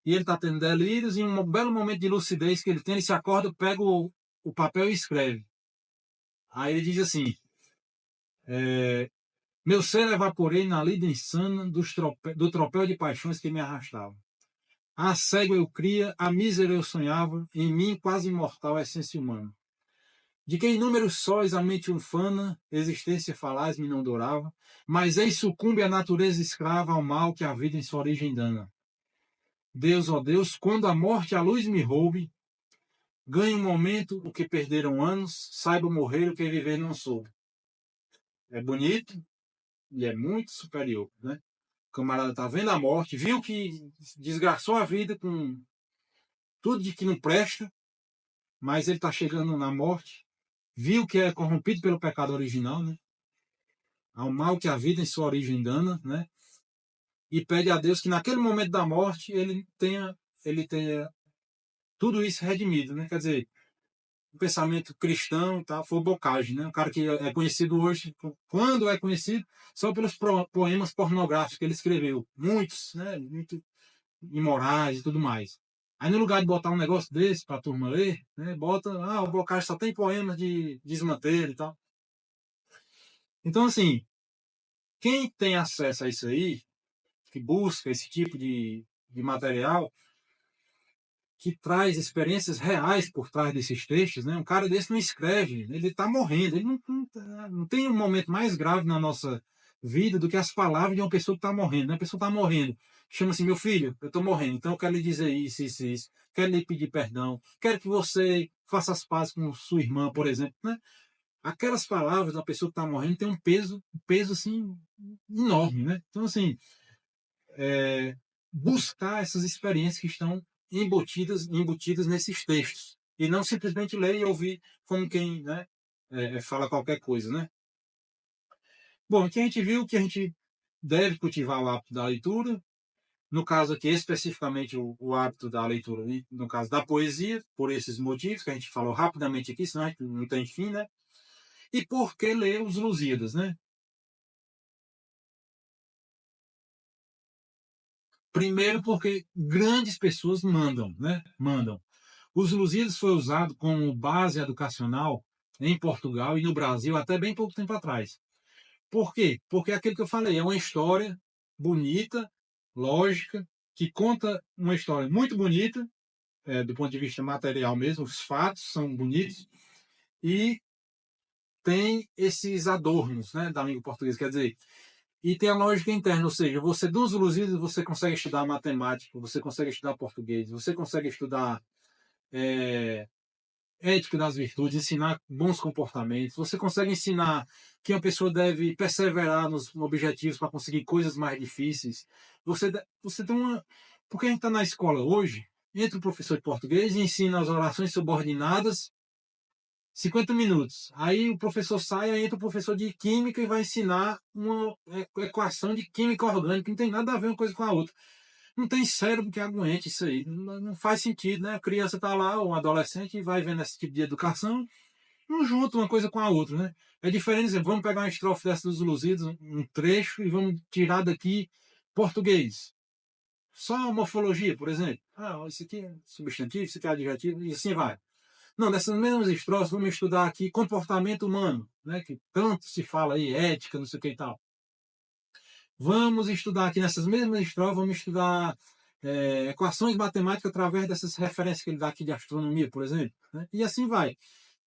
E ele está tendo delírios, e em um belo momento de lucidez que ele tem, ele se acorda, pega o papel e escreve. Aí ele diz assim: meu ser evaporei na lida insana do tropel de paixões que me arrastavam. A cego eu cria, a mísero eu sonhava, em mim quase imortal a essência humana. De que inúmeros sóis a mente ufana, existência falaz me não dourava, mas eis sucumbe a natureza escrava ao mal que a vida em sua origem dana. Deus, ó Deus, quando a morte a luz me roube, ganhe um momento o que perderam anos, saiba morrer o que viver não soube. É bonito e é muito superior, né? O camarada está vendo a morte, viu que desgraçou a vida com tudo de que não presta, mas ele está chegando na morte, viu que é corrompido pelo pecado original, né? Ao mal que a vida em sua origem dana, né? E pede a Deus que naquele momento da morte ele tenha tudo isso redimido, né? Quer dizer, o pensamento cristão e tal, foi o Bocage, né? Um cara que é conhecido hoje, quando é conhecido, só pelos poemas pornográficos que ele escreveu. Muitos, né? Muito imorais e tudo mais. Aí no lugar de botar um negócio desse para a turma ler, né? Bota, o Bocage só tem poemas de desmantelo e tal. Então, assim, quem tem acesso a isso aí, que busca esse tipo de material, que traz experiências reais por trás desses textos, né? Um cara desse não escreve, ele está morrendo, ele não tem um momento mais grave na nossa vida do que as palavras de uma pessoa que está morrendo, né? A pessoa está morrendo, chama assim, meu filho, eu estou morrendo, então eu quero lhe dizer isso, isso, isso, quero lhe pedir perdão, quero que você faça as pazes com sua irmã, por exemplo, né? Aquelas palavras da pessoa que está morrendo tem um peso assim enorme, né? Então assim, buscar essas experiências que estão embutidas nesses textos. E não simplesmente ler e ouvir como quem, né, fala qualquer coisa. Né? Bom, aqui a gente viu que a gente deve cultivar o hábito da leitura, no caso aqui especificamente o hábito da leitura, no caso da poesia, por esses motivos que a gente falou rapidamente aqui, senão a gente não tem fim, né? E por que ler os Lusíadas, né? Primeiro porque grandes pessoas mandam, né? Mandam. Os Lusíadas foi usado como base educacional em Portugal e no Brasil até bem pouco tempo atrás. Por quê? Porque é aquilo que eu falei, é uma história bonita, lógica, que conta uma história muito bonita, do ponto de vista material mesmo, os fatos são bonitos, e tem esses adornos, né, da língua portuguesa, quer dizer, e tem a lógica interna, ou seja, você dos Lusíadas você consegue estudar matemática, você consegue estudar português, você consegue estudar é, ética das virtudes, ensinar bons comportamentos. Você consegue ensinar que uma pessoa deve perseverar nos objetivos para conseguir coisas mais difíceis. Você tem uma. Porque a gente está na escola hoje, entra o professor de português e ensina as orações subordinadas 50 minutos. Aí o professor sai, aí entra o professor de química e vai ensinar uma equação de química orgânica, que não tem nada a ver uma coisa com a outra. Não tem cérebro que aguente isso aí. Não faz sentido, né? A criança está lá, ou um adolescente, e vai vendo esse tipo de educação, não junta uma coisa com a outra, né? É diferente, exemplo, vamos pegar uma estrofe dessa dos Lusíadas, um trecho, e vamos tirar daqui português. Só morfologia, por exemplo. Isso aqui é substantivo, isso aqui é adjetivo, e assim vai. Não, dessas mesmas estrofes, vamos estudar aqui comportamento humano, né? Que tanto se fala aí, ética, não sei o que e tal. Vamos estudar aqui nessas mesmas estrofes, vamos estudar equações matemáticas através dessas referências que ele dá aqui de astronomia, por exemplo. Né? E assim vai.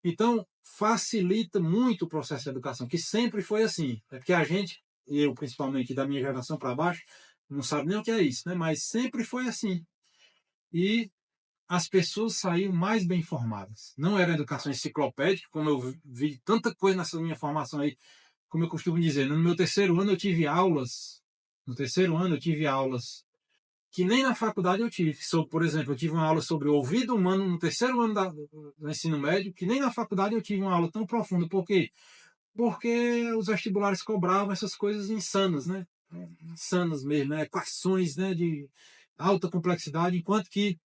Então, facilita muito o processo de educação, que sempre foi assim. É porque a gente, eu principalmente da minha geração para baixo, não sabe nem o que é isso, né? Mas sempre foi assim. E as pessoas saíram mais bem informadas. Não era educação enciclopédica, como eu vi tanta coisa nessa minha formação aí, como eu costumo dizer. No meu terceiro ano eu tive aulas, no terceiro ano eu tive aulas que nem na faculdade eu tive. Por exemplo, eu tive uma aula sobre o ouvido humano no terceiro ano do ensino médio, que nem na faculdade eu tive uma aula tão profunda. Por quê? Porque os vestibulares cobravam essas coisas insanas, né? Insanas mesmo, né? Equações, né? De alta complexidade, enquanto que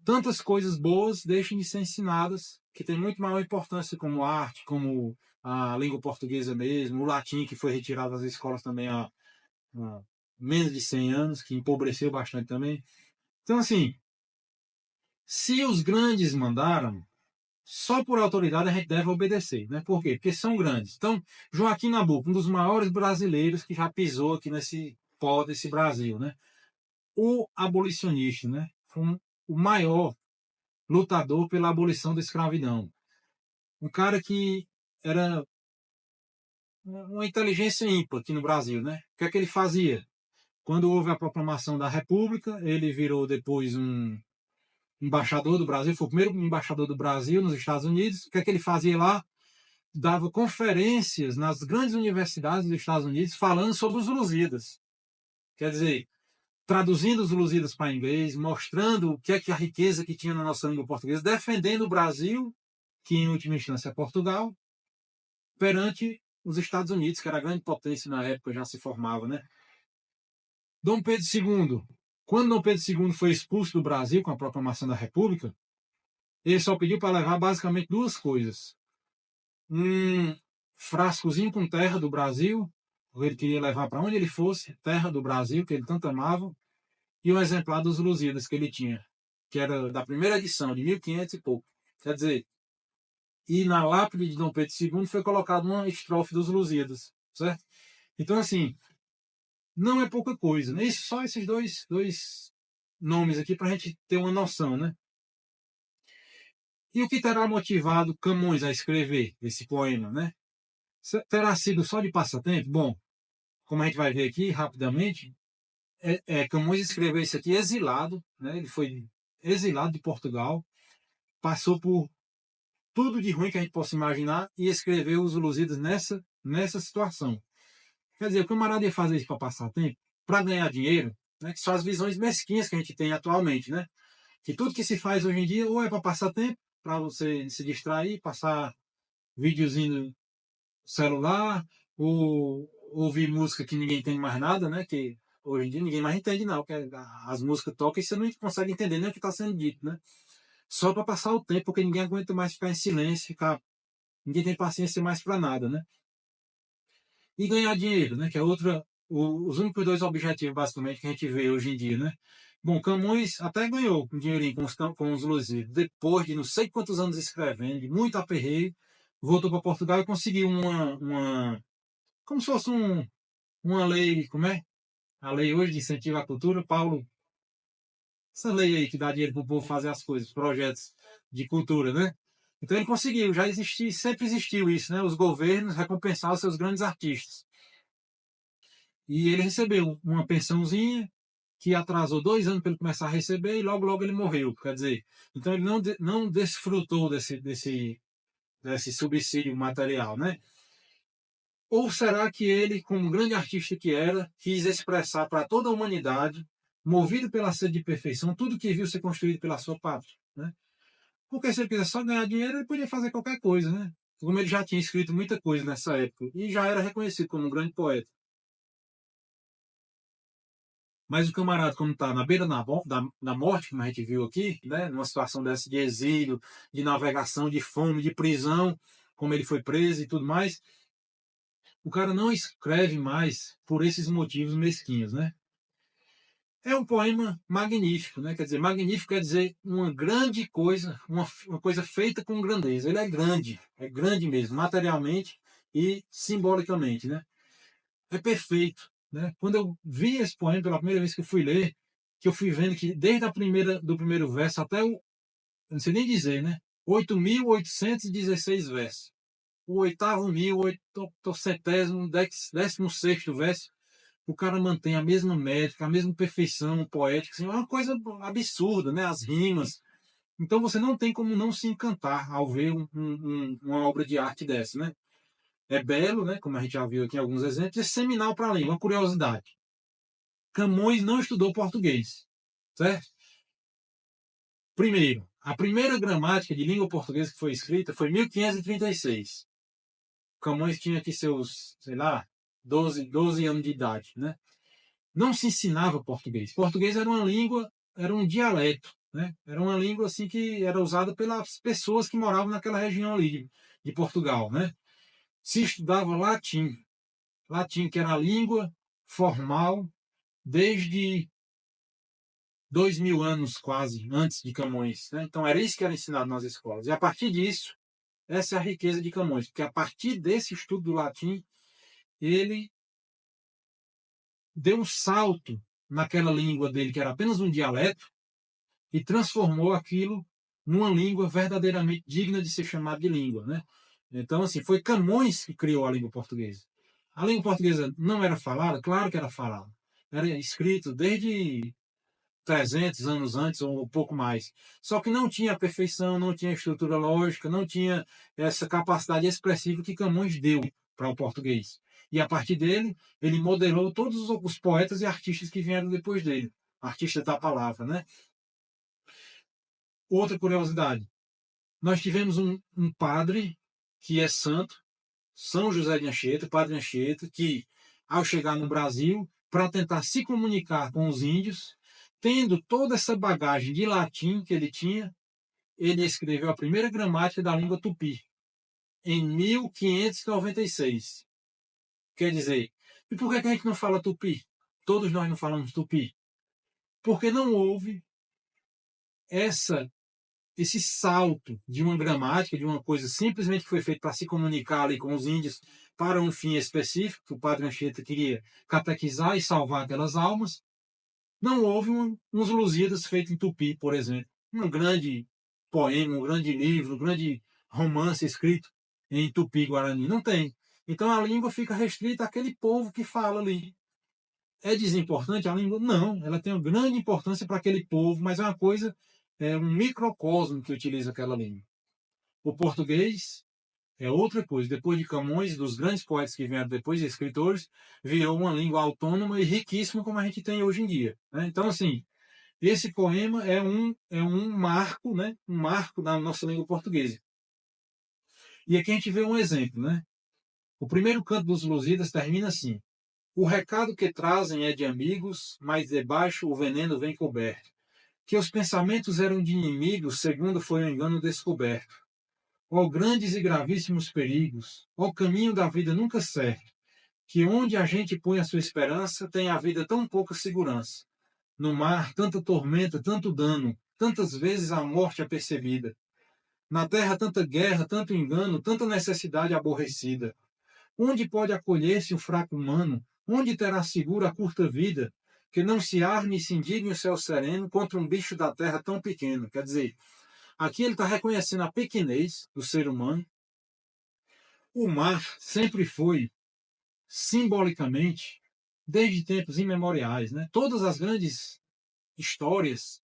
tantas coisas boas deixam de ser ensinadas, que tem muito maior importância, como arte, como a língua portuguesa mesmo, o latim, que foi retirado das escolas também há menos de 100 anos, que empobreceu bastante também. Então, assim, se os grandes mandaram, só por autoridade a gente deve obedecer, né? Por quê? Porque são grandes. Então, Joaquim Nabuco, um dos maiores brasileiros que já pisou aqui nesse pó desse Brasil, né? o abolicionista, né? Foi o maior lutador pela abolição da escravidão. Um cara que era uma inteligência ímpar aqui no Brasil, né? O que é que ele fazia? Quando houve a proclamação da República, ele virou depois um embaixador do Brasil, foi o primeiro embaixador do Brasil nos Estados Unidos. O que é que ele fazia lá? Dava conferências nas grandes universidades dos Estados Unidos falando sobre os Lusíadas. Quer dizer, traduzindo os Lusíadas para inglês, mostrando o que é que a riqueza que tinha na nossa língua portuguesa, defendendo o Brasil, que em última instância é Portugal, perante os Estados Unidos, que era a grande potência na época, já se formava, né? Dom Pedro II, quando Dom Pedro II foi expulso do Brasil com a proclamação da República, ele só pediu para levar basicamente duas coisas. Um frascozinho com terra do Brasil, ele queria levar para onde ele fosse, terra do Brasil, que ele tanto amava, e um exemplar dos Lusíadas que ele tinha, que era da primeira edição, de 1500 e pouco. Quer dizer, e na lápide de Dom Pedro II foi colocada uma estrofe dos Lusíadas, certo? Então, assim, não é pouca coisa, né? Isso, só esses dois nomes aqui para a gente ter uma noção, né? E o que terá motivado Camões a escrever esse poema, né? Terá sido só de passatempo? Bom, como a gente vai ver aqui rapidamente, Camões escreveu isso aqui exilado, né? Ele foi exilado de Portugal, passou por tudo de ruim que a gente possa imaginar e escreveu os Lusíadas nessa situação. Quer dizer, o camarada ia fazer isso para passar tempo, para ganhar dinheiro, né? Que são as visões mesquinhas que a gente tem atualmente, né? Que tudo que se faz hoje em dia ou é para passar tempo, para você se distrair, passar videozinho no celular, ou ouvir música que ninguém entende mais nada, né? Que hoje em dia ninguém mais entende, não. Que as músicas tocam e você não consegue entender nem o que está sendo dito, né? Só para passar o tempo, porque ninguém aguenta mais ficar em silêncio, ninguém tem paciência mais para nada, né? E ganhar dinheiro, né? Que é os únicos dois objetivos, basicamente, que a gente vê hoje em dia, né? Bom, Camões até ganhou um dinheirinho com os Lusíadas, depois de não sei quantos anos escrevendo, de muito aperreio, voltou para Portugal e conseguiu como se fosse uma lei, como é? A lei hoje de incentivo à cultura, Paulo, essa lei aí que dá dinheiro para o povo fazer as coisas, projetos de cultura, né? Então ele conseguiu, já existiu, sempre existiu isso, né? Os governos recompensar os seus grandes artistas. E ele recebeu uma pensãozinha que atrasou 2 anos para ele começar a receber e logo ele morreu. Quer dizer, então ele não desfrutou desse subsídio material, né? Ou será que ele, como grande artista que era, quis expressar para toda a humanidade, movido pela sede de perfeição, tudo que viu ser construído pela sua pátria, né? Porque se ele quisesse só ganhar dinheiro, ele podia fazer qualquer coisa, né? Como ele já tinha escrito muita coisa nessa época e já era reconhecido como um grande poeta. Mas o camarada, como está na beira da morte, como a gente viu aqui, né, numa situação dessa de exílio, de navegação, de fome, de prisão, como ele foi preso e tudo mais, o cara não escreve mais por esses motivos mesquinhos, né? É um poema magnífico, né? Quer dizer, magnífico quer dizer uma grande coisa, uma coisa feita com grandeza. Ele é grande mesmo, materialmente e simbolicamente, né? É perfeito, né? Quando eu vi esse poema pela primeira vez que eu fui ler, que eu fui vendo que desde do primeiro verso até eu não sei nem dizer, né? 8.816 versos. O oitavo mil, oitocentésimo, 16º verso, o cara mantém a mesma métrica, a mesma perfeição poética, assim, é uma coisa absurda, né? As rimas. Então você não tem como não se encantar ao ver uma obra de arte dessa, né? É belo, né? Como a gente já viu aqui em alguns exemplos, é seminal para a língua, uma curiosidade. Camões não estudou português, certo? Primeiro, a primeira gramática de língua portuguesa que foi escrita foi em 1536. Camões tinha aqui seus, sei lá, 12 anos de idade, né? Não se ensinava português. Português era uma língua, era um dialeto, né? Era uma língua assim que era usada pelas pessoas que moravam naquela região ali de Portugal, né? Se estudava latim, latim que era a língua formal desde 2.000 anos quase antes de Camões, né? Então era isso que era ensinado nas escolas. E a partir disso, essa é a riqueza de Camões, porque a partir desse estudo do latim, ele deu um salto naquela língua dele, que era apenas um dialeto, e transformou aquilo numa língua verdadeiramente digna de ser chamada de língua, né? Então, assim, foi Camões que criou a língua portuguesa. A língua portuguesa não era falada? Claro que era falada. Era escrito desde 300 anos antes ou um pouco mais. Só que não tinha a perfeição, não tinha estrutura lógica, não tinha essa capacidade expressiva que Camões deu para o português. E a partir dele, ele modelou todos os poetas e artistas que vieram depois dele. Artistas da palavra, né? Outra curiosidade. Nós tivemos um padre que é santo, São José de Anchieta, Padre Anchieta, que, ao chegar no Brasil, para tentar se comunicar com os índios, tendo toda essa bagagem de latim que ele tinha, ele escreveu a primeira gramática da língua tupi, em 1596. Quer dizer, e por que a gente não fala tupi? Todos nós não falamos tupi. Porque não houve essa esse salto de uma gramática, de uma coisa simplesmente que foi feita para se comunicar ali com os índios para um fim específico, que o padre Anchieta queria catequizar e salvar aquelas almas, não houve uns Lusíadas feitos em tupi, por exemplo. Um grande poema, um grande livro, um grande romance escrito em tupi-guarani. Não tem. Então a língua fica restrita àquele povo que fala ali. É desimportante a língua? Não, ela tem uma grande importância para aquele povo, mas é uma coisa, é um microcosmo que utiliza aquela língua. O português é outra coisa. Depois de Camões, dos grandes poetas que vieram depois, e escritores, virou uma língua autônoma e riquíssima como a gente tem hoje em dia, né? Então, assim, esse poema é um marco, né? Um marco da nossa língua portuguesa. E aqui a gente vê um exemplo, né? O primeiro canto dos Lusíadas termina assim: o recado que trazem é de amigos, mas debaixo o veneno vem coberto. Que os pensamentos eram de inimigos, segundo foi o engano descoberto. Ó grandes e gravíssimos perigos, ó caminho da vida nunca certo, que onde a gente põe a sua esperança, tem a vida tão pouca segurança. No mar, tanta tormenta, tanto dano, tantas vezes a morte é percebida. Na terra, tanta guerra, tanto engano, tanta necessidade aborrecida. Onde pode acolher-se o fraco humano? Onde terá seguro a curta vida? Que não se arme e se indigne o céu sereno contra um bicho da terra tão pequeno. Quer dizer, aqui ele está reconhecendo a pequenez do ser humano. O mar sempre foi, simbolicamente, desde tempos imemoriais, né? Todas as grandes histórias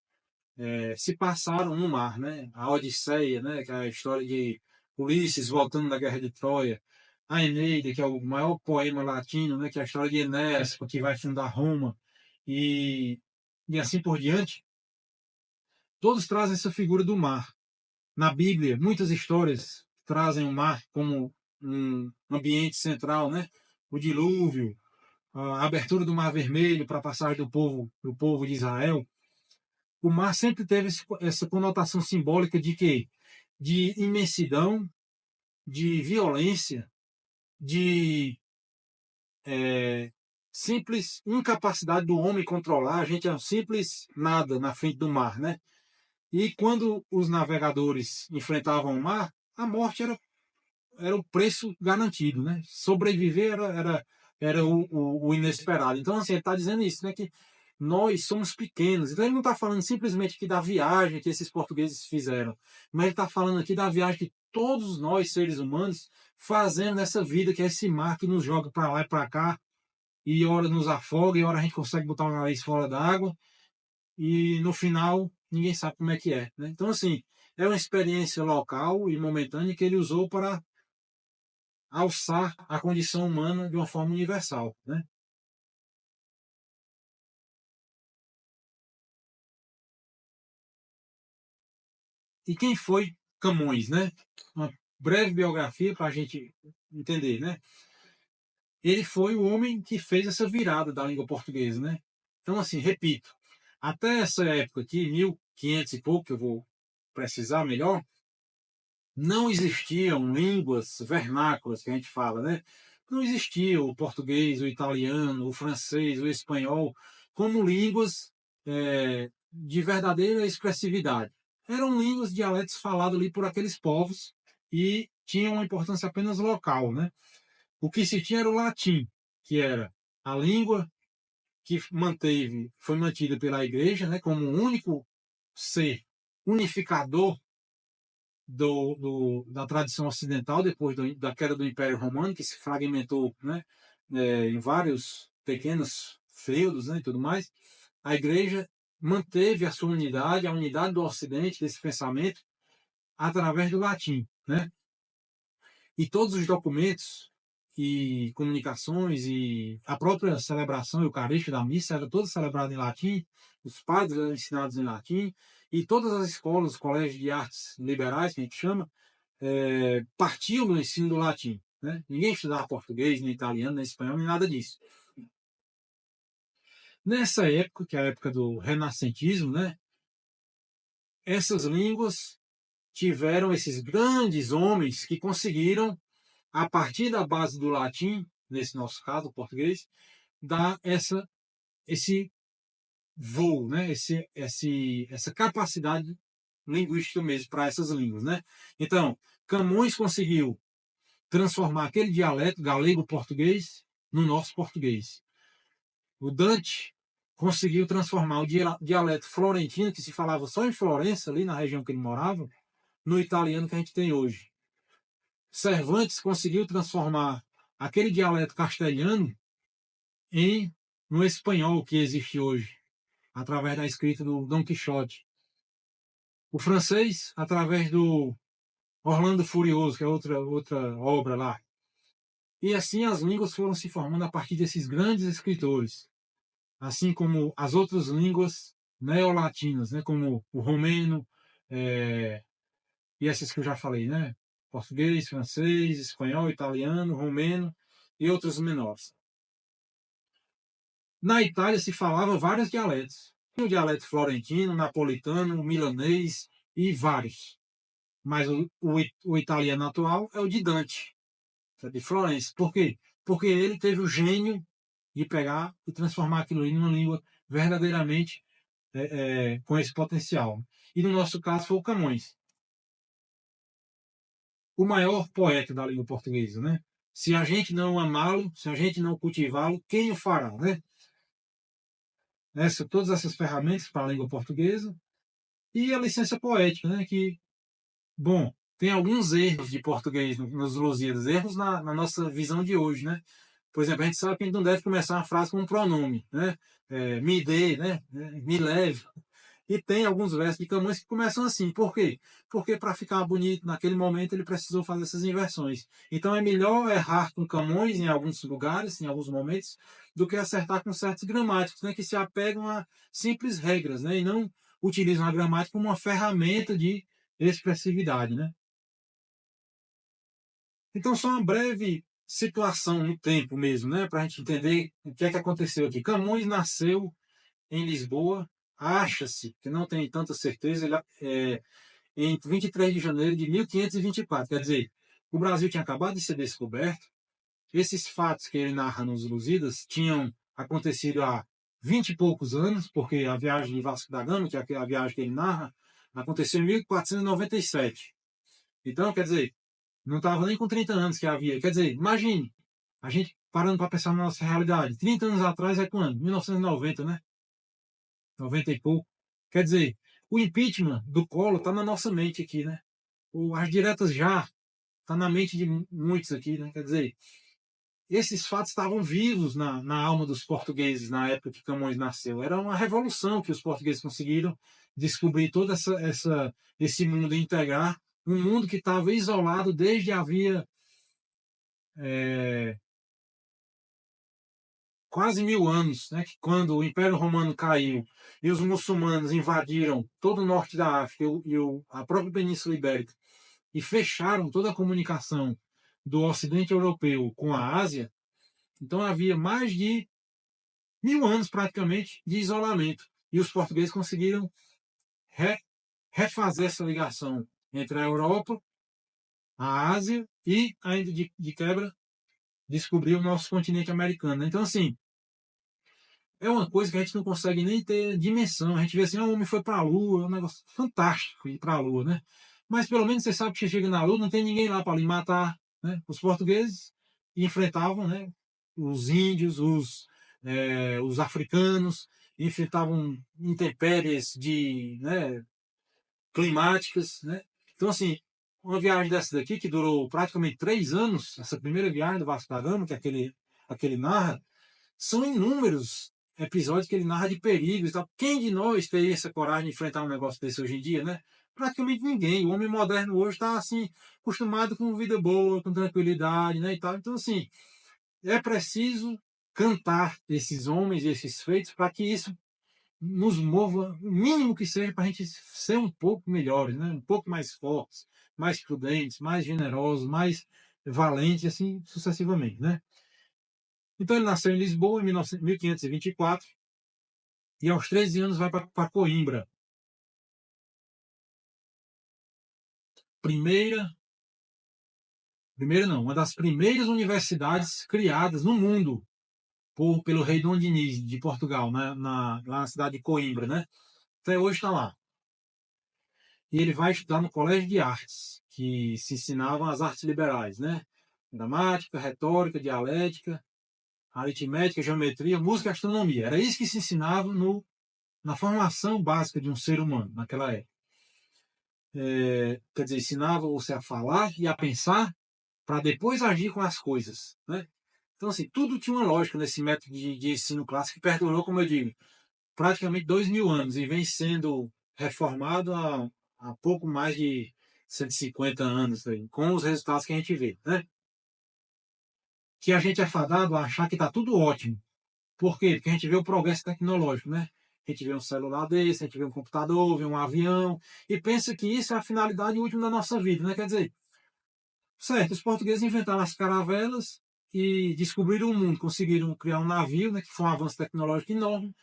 se passaram no mar, né? A Odisseia, né? Que é a história de Ulisses voltando da Guerra de Troia. A Eneida, que é o maior poema latino, né? Que é a história de Enéas, que vai fundar Roma. E assim por diante. Todos trazem essa figura do mar. Na Bíblia, muitas histórias trazem o mar como um ambiente central, né? O dilúvio, a abertura do Mar Vermelho para a passagem do povo de Israel. O mar sempre teve essa conotação simbólica de quê? De imensidão, de violência, de simples incapacidade do homem controlar. A gente é um simples nada na frente do mar, né? E quando os navegadores enfrentavam o mar, a morte era o preço garantido, né? Sobreviver era o inesperado. Então, assim, ele está dizendo isso, né? Que nós somos pequenos. Então, ele não está falando simplesmente aqui da viagem que esses portugueses fizeram, mas ele está falando aqui da viagem que todos nós, seres humanos, fazemos nessa vida, que é esse mar que nos joga para lá e para cá, e hora nos afoga, e hora a gente consegue botar o nariz fora da água, e no final ninguém sabe como é que é, né? Então, assim, é uma experiência local e momentânea que ele usou para alçar a condição humana de uma forma universal, né? E quem foi Camões, né? Uma breve biografia para a gente entender, né? Ele foi o homem que fez essa virada da língua portuguesa, né? Então, assim, repito, até essa época aqui, 1500 e pouco, que eu vou precisar melhor, não existiam línguas vernáculas que a gente fala, né? Não existia o português, o italiano, o francês, o espanhol como línguas de verdadeira expressividade. Eram línguas, dialetos falados ali por aqueles povos e tinham uma importância apenas local, né? O que se tinha era o latim, que era a língua que foi mantida pela Igreja, né, como o único ser unificador da tradição ocidental, depois da queda do Império Romano, que se fragmentou, né, em vários pequenos feudos, né, e tudo mais. A Igreja manteve a sua unidade, a unidade do Ocidente, desse pensamento, através do latim, né? E todos os documentos e comunicações e a própria celebração eucarística da missa era toda celebrada em latim, os padres eram ensinados em latim, e todas as escolas, os colégios de artes liberais, que a gente chama, partiam do ensino do latim. Né? Ninguém estudava português, nem italiano, nem espanhol, nem nada disso. Nessa época, que é a época do renascentismo, né, essas línguas tiveram esses grandes homens que conseguiram, a partir da base do latim, nesse nosso caso, o português, dar esse voo, né? Essa capacidade linguística mesmo para essas línguas. Né? Então, Camões conseguiu transformar aquele dialeto galego-português no nosso português. O Dante conseguiu transformar o dialeto florentino, que se falava só em Florença, ali na região que ele morava, no italiano que a gente tem hoje. Cervantes conseguiu transformar aquele dialeto castelhano no espanhol que existe hoje, através da escrita do Dom Quixote. O francês, através do Orlando Furioso, que é outra obra lá. E assim as línguas foram se formando a partir desses grandes escritores, assim como as outras línguas neolatinas, né, como o romeno, e essas que eu já falei, né? Português, francês, espanhol, italiano, romeno e outros menores. Na Itália se falava vários dialetos. O dialeto florentino, napolitano, milanês e vários. Mas o italiano atual é o de Dante, de Florença. Por quê? Porque ele teve o gênio de pegar e transformar aquilo em uma língua verdadeiramente com esse potencial. E no nosso caso foi o Camões, o maior poeta da língua portuguesa, né? Se a gente não amá-lo, se a gente não cultivá-lo, quem o fará, né? Todas essas ferramentas para a língua portuguesa e a licença poética, né? Que, bom, tem alguns erros de português nos Lusíadas, erros na nossa visão de hoje, né? Por exemplo, a gente sabe que a gente não deve começar uma frase com um pronome, né? Me dê, né? Me leve. E tem alguns versos de Camões que começam assim. Por quê? Porque para ficar bonito naquele momento ele precisou fazer essas inversões. Então é melhor errar com Camões em alguns lugares, em alguns momentos, do que acertar com certos gramáticos, né, que se apegam a simples regras, né, e não utilizam a gramática como uma ferramenta de expressividade. Né? Então, só uma breve situação no tempo mesmo, né, para a gente entender o que é que aconteceu aqui. Camões nasceu em Lisboa, acha-se, que não tem tanta certeza, em 23 de janeiro de 1524. Quer dizer, o Brasil tinha acabado de ser descoberto, esses fatos que ele narra nos Lusíadas tinham acontecido há 20 e poucos anos, porque a viagem de Vasco da Gama, que é a viagem que ele narra, aconteceu em 1497. Então, quer dizer, não estava nem com 30 anos que havia. Quer dizer, imagine, a gente parando para pensar na nossa realidade. 30 anos atrás é quando? 1990, né? 90 e pouco. Quer dizer, o impeachment do Collor está na nossa mente aqui, né? As diretas já está na mente de muitos aqui, né? Quer dizer, esses fatos estavam vivos na alma dos portugueses na época que Camões nasceu. Era uma revolução que os portugueses conseguiram descobrir todo esse mundo e integrar um mundo que estava isolado desde havia quase 1000 anos, né, que quando o Império Romano caiu e os muçulmanos invadiram todo o norte da África a própria Península Ibérica e fecharam toda a comunicação do Ocidente Europeu com a Ásia, então havia mais de 1000 anos praticamente de isolamento. E os portugueses conseguiram refazer essa ligação entre a Europa, a Ásia e, ainda de quebra, descobrir o nosso continente americano. Então, assim, é uma coisa que a gente não consegue nem ter dimensão. A gente vê assim, o homem foi para a Lua, é um negócio fantástico ir para a Lua, né? Mas pelo menos você sabe que você chega na Lua, não tem ninguém lá para lhe matar, né? Os portugueses enfrentavam, né, os índios, os africanos, enfrentavam intempéries né, climáticas, né? Então, assim, uma viagem dessa daqui, que durou praticamente 3 anos, essa primeira viagem do Vasco da Gama, que aquele narra, são inúmeros episódios que ele narra de perigos e tal. Quem de nós teria essa coragem de enfrentar um negócio desse hoje em dia, né? Praticamente ninguém. O homem moderno hoje está, assim, acostumado com vida boa, com tranquilidade, né, e tal. Então, assim, é preciso cantar esses homens, esses feitos, para que isso nos mova, o mínimo que seja, para a gente ser um pouco melhores, né? Um pouco mais fortes, mais prudentes, mais generosos, mais valentes, assim sucessivamente, né? Então ele nasceu em Lisboa em 1524 e aos 13 anos vai para Coimbra. Primeira não, uma das primeiras universidades criadas no mundo pelo rei Dom Dinis de Portugal, lá na cidade de Coimbra, né? Até hoje está lá. E ele vai estudar no Colégio de Artes, que se ensinavam as artes liberais, né? Gramática, retórica, dialética, aritmética, geometria, música e astronomia. Era isso que se ensinava na formação básica de um ser humano naquela época. Quer dizer, ensinava você a falar e a pensar para depois agir com as coisas, né? Então, assim, tudo tinha uma lógica nesse método de ensino clássico que perdurou, como eu digo, praticamente 2000 anos e vem sendo reformado há pouco mais de 150 anos, aí, com os resultados que a gente vê, né? Que a gente é fadado a achar que está tudo ótimo. Por quê? Porque a gente vê o progresso tecnológico, né? A gente vê um celular desse, a gente vê um computador, vê um avião, e pensa que isso é a finalidade última da nossa vida, né? Quer dizer, certo, os portugueses inventaram as caravelas e descobriram o mundo, conseguiram criar um navio, né, que foi um avanço tecnológico enorme,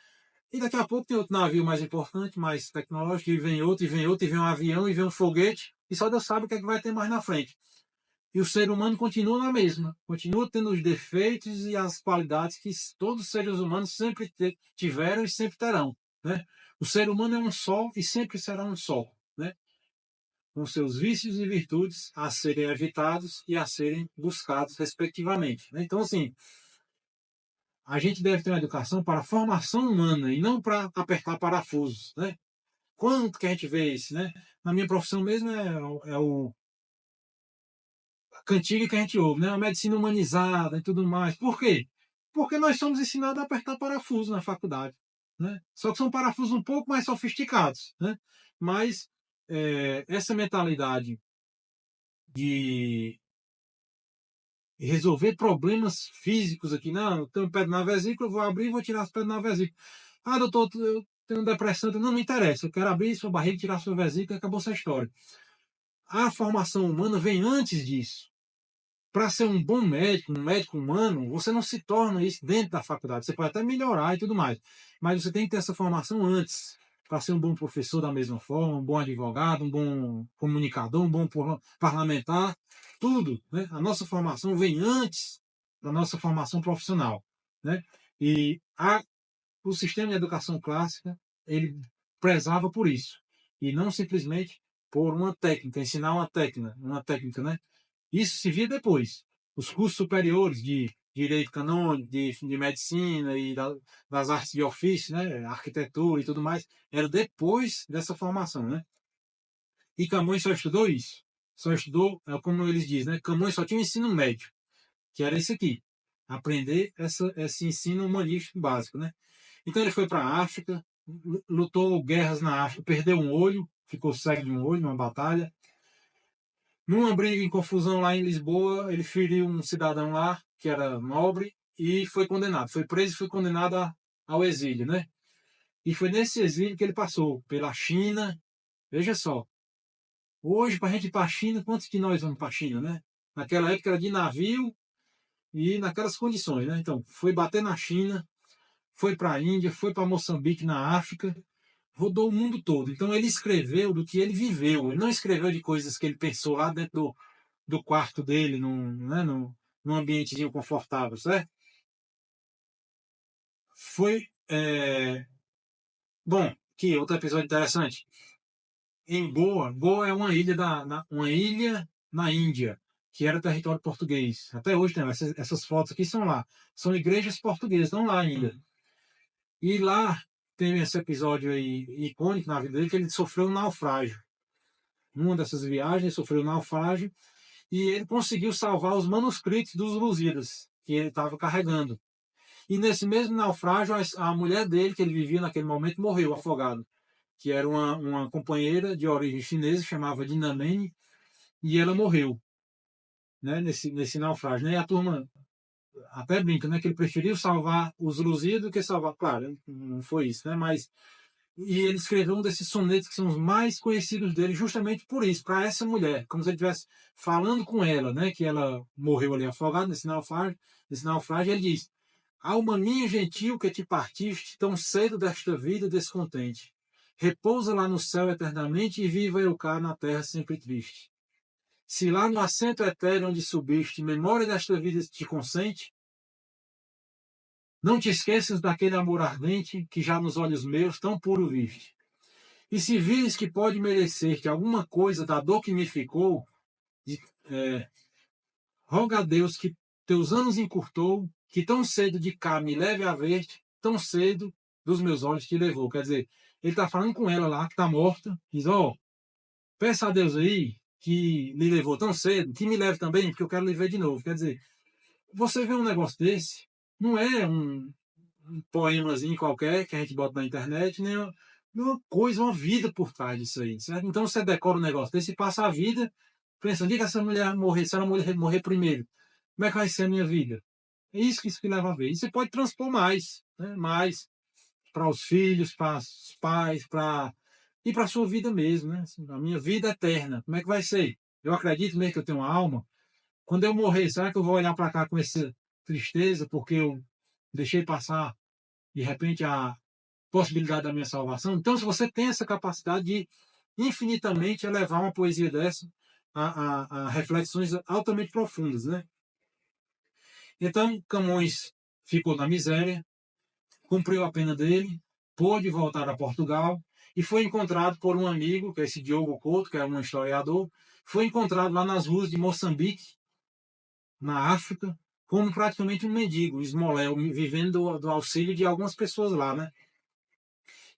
e daqui a pouco tem outro navio mais importante, mais tecnológico, e vem outro, e vem outro, e vem um avião, e vem um foguete, e só Deus sabe o que é que vai ter mais na frente. E o ser humano continua na mesma, continua tendo os defeitos e as qualidades que todos os seres humanos sempre tiveram e sempre terão, né? O ser humano é um só e sempre será um só, né? Com seus vícios e virtudes a serem evitados e a serem buscados, respectivamente, né? Então, assim, a gente deve ter uma educação para a formação humana e não para apertar parafusos, né? Quanto que a gente vê isso, né? Na minha profissão mesmo a cantiga que a gente ouve, né? A medicina humanizada e tudo mais. Por quê? Porque nós somos ensinados a apertar parafusos na faculdade, né? Só que são parafusos um pouco mais sofisticados, né? Mas essa mentalidade de resolver problemas físicos aqui, não, eu tenho pedra na vesícula, eu vou abrir e vou tirar as pedras na vesícula. Ah, doutor, eu tenho depressão, não interessa, eu quero abrir sua barriga, tirar sua vesícula e acabou essa história. A formação humana vem antes disso. Para ser um bom médico, um médico humano, você não se torna isso dentro da faculdade. Você pode até melhorar e tudo mais, mas você tem que ter essa formação antes para ser um bom professor da mesma forma, um bom advogado, um bom comunicador, um bom parlamentar, tudo, né? A nossa formação vem antes da nossa formação profissional, né? E o sistema de educação clássica, ele prezava por isso, e não simplesmente por uma técnica, ensinar uma técnica, né? Isso se via depois. Os cursos superiores de direito canônico, de medicina e das artes de ofício, né, arquitetura e tudo mais, era depois dessa formação, né? E Camões só estudou isso. Só estudou, como eles dizem, né? Camões só tinha um ensino médio, que era esse aqui. Aprender esse ensino humanístico básico, né? Então ele foi para a África, lutou guerras na África, perdeu um olho, ficou cego de um olho numa batalha. Numa briga em confusão lá em Lisboa, ele feriu um cidadão lá, que era nobre, e foi condenado. Foi preso e foi condenado ao exílio, né? E foi nesse exílio que ele passou pela China. Veja só, hoje, para a gente ir para a China, quantos de nós vamos para a China, né? Naquela época era de navio e naquelas condições, né? Então, foi bater na China, foi para a Índia, foi para Moçambique, na África, rodou o mundo todo. Então, ele escreveu do que ele viveu. Ele não escreveu de coisas que ele pensou lá dentro do quarto dele, num ambientezinho confortável, certo? Foi. Bom, que outro episódio interessante. Em Goa é uma ilha uma ilha na Índia. que era território português. Até hoje tem essas fotos aqui são lá. São igrejas portuguesas, estão lá ainda. E lá tem esse episódio aí icônico na vida dele, que ele sofreu um naufrágio. Numa dessas viagens, ele sofreu um naufrágio e ele conseguiu salvar os manuscritos dos Lusíadas, que ele estava carregando. E nesse mesmo naufrágio, a mulher dele, que ele vivia naquele momento, morreu afogada, que era uma companheira de origem chinesa, chamava Dinamene, e ela morreu, né, nesse naufrágio. Né? E a turma até brinca, né, que ele preferiu salvar os Lusíadas do que salvar. Claro, não foi isso, né? Mas e ele escreveu um desses sonetos que são os mais conhecidos dele, justamente por isso, para essa mulher, como se ele estivesse falando com ela, né, que ela morreu ali afogada nesse naufrágio, ele diz: Alma minha gentil que te partiste tão cedo desta vida descontente, repousa lá no céu eternamente e viva eu cá na terra sempre triste. Se lá no assento etéreo onde subiste, memória desta vida te consente, não te esqueças daquele amor ardente que já nos olhos meus tão puro viste. E se vires que pode merecer-te alguma coisa da dor que me ficou, é, roga a Deus que teus anos encurtou, que tão cedo de cá me leve a ver-te, tão cedo dos meus olhos te levou. Quer dizer, ele está falando com ela lá, que está morta, diz, ó, peça a Deus aí, que lhe levou tão cedo, que me leve também, porque eu quero lhe ver de novo. Quer dizer, você vê um negócio desse, não é um poemazinho qualquer que a gente bota na internet, nem uma coisa, uma vida por trás disso aí, certo? Então você decora um negócio desse e passa a vida pensando, diga essa mulher morrer, se ela morrer primeiro, como é que vai ser a minha vida? É isso que leva a ver. E você pode transpor mais, né? Mais para os filhos, para os pais, e para a sua vida mesmo, né? Assim, a minha vida eterna, como é que vai ser? Eu acredito mesmo que eu tenho uma alma. Quando eu morrer, será que eu vou olhar para cá com essa tristeza porque eu deixei passar de repente a possibilidade da minha salvação? Então, se você tem essa capacidade de infinitamente elevar uma poesia dessa a reflexões altamente profundas, né? Então, Camões ficou na miséria, cumpriu a pena dele, pôde voltar a Portugal e foi encontrado por um amigo, que é esse Diogo Couto, que é um historiador, foi encontrado lá nas ruas de Moçambique, na África, como praticamente um mendigo, um esmoléu, vivendo do auxílio de algumas pessoas lá, né?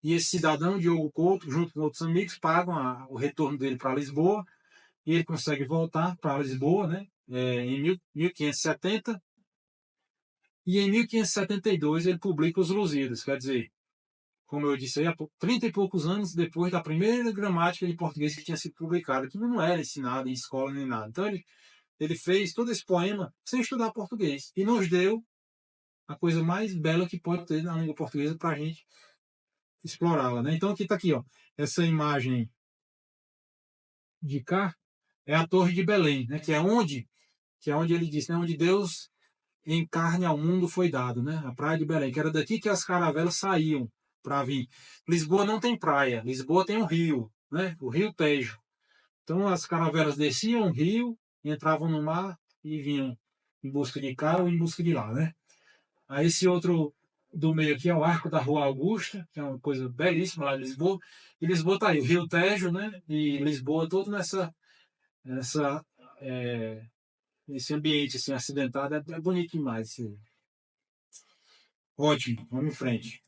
E esse cidadão, Diogo Couto, junto com outros amigos, pagam o retorno dele para Lisboa, e ele consegue voltar para Lisboa, né? Em 1570, e em 1572 ele publica Os Lusíadas, quer dizer, como eu disse aí, há 30 e poucos anos depois da primeira gramática de português que tinha sido publicada, que não era ensinado em escola nem nada. Então ele fez todo esse poema sem estudar português e nos deu a coisa mais bela que pode ter na língua portuguesa para a gente explorá-la, né? Então aqui está aqui, ó, essa imagem de cá é a Torre de Belém, né? Que é onde ele disse, né? Onde Deus em carne ao mundo foi dado, né? A praia de Belém, que era daqui que as caravelas saíam para vir. Lisboa não tem praia, Lisboa tem um rio, né? O Rio Tejo. Então as caravelas desciam o rio, entravam no mar e vinham em busca de cá ou em busca de lá, né? Aí esse outro do meio aqui é o Arco da Rua Augusta, que é uma coisa belíssima lá em Lisboa. E Lisboa tá aí, o Rio Tejo, né? E Lisboa todo nessa é, esse ambiente assim acidentado é bonito demais. Assim. Ótimo, vamos em frente.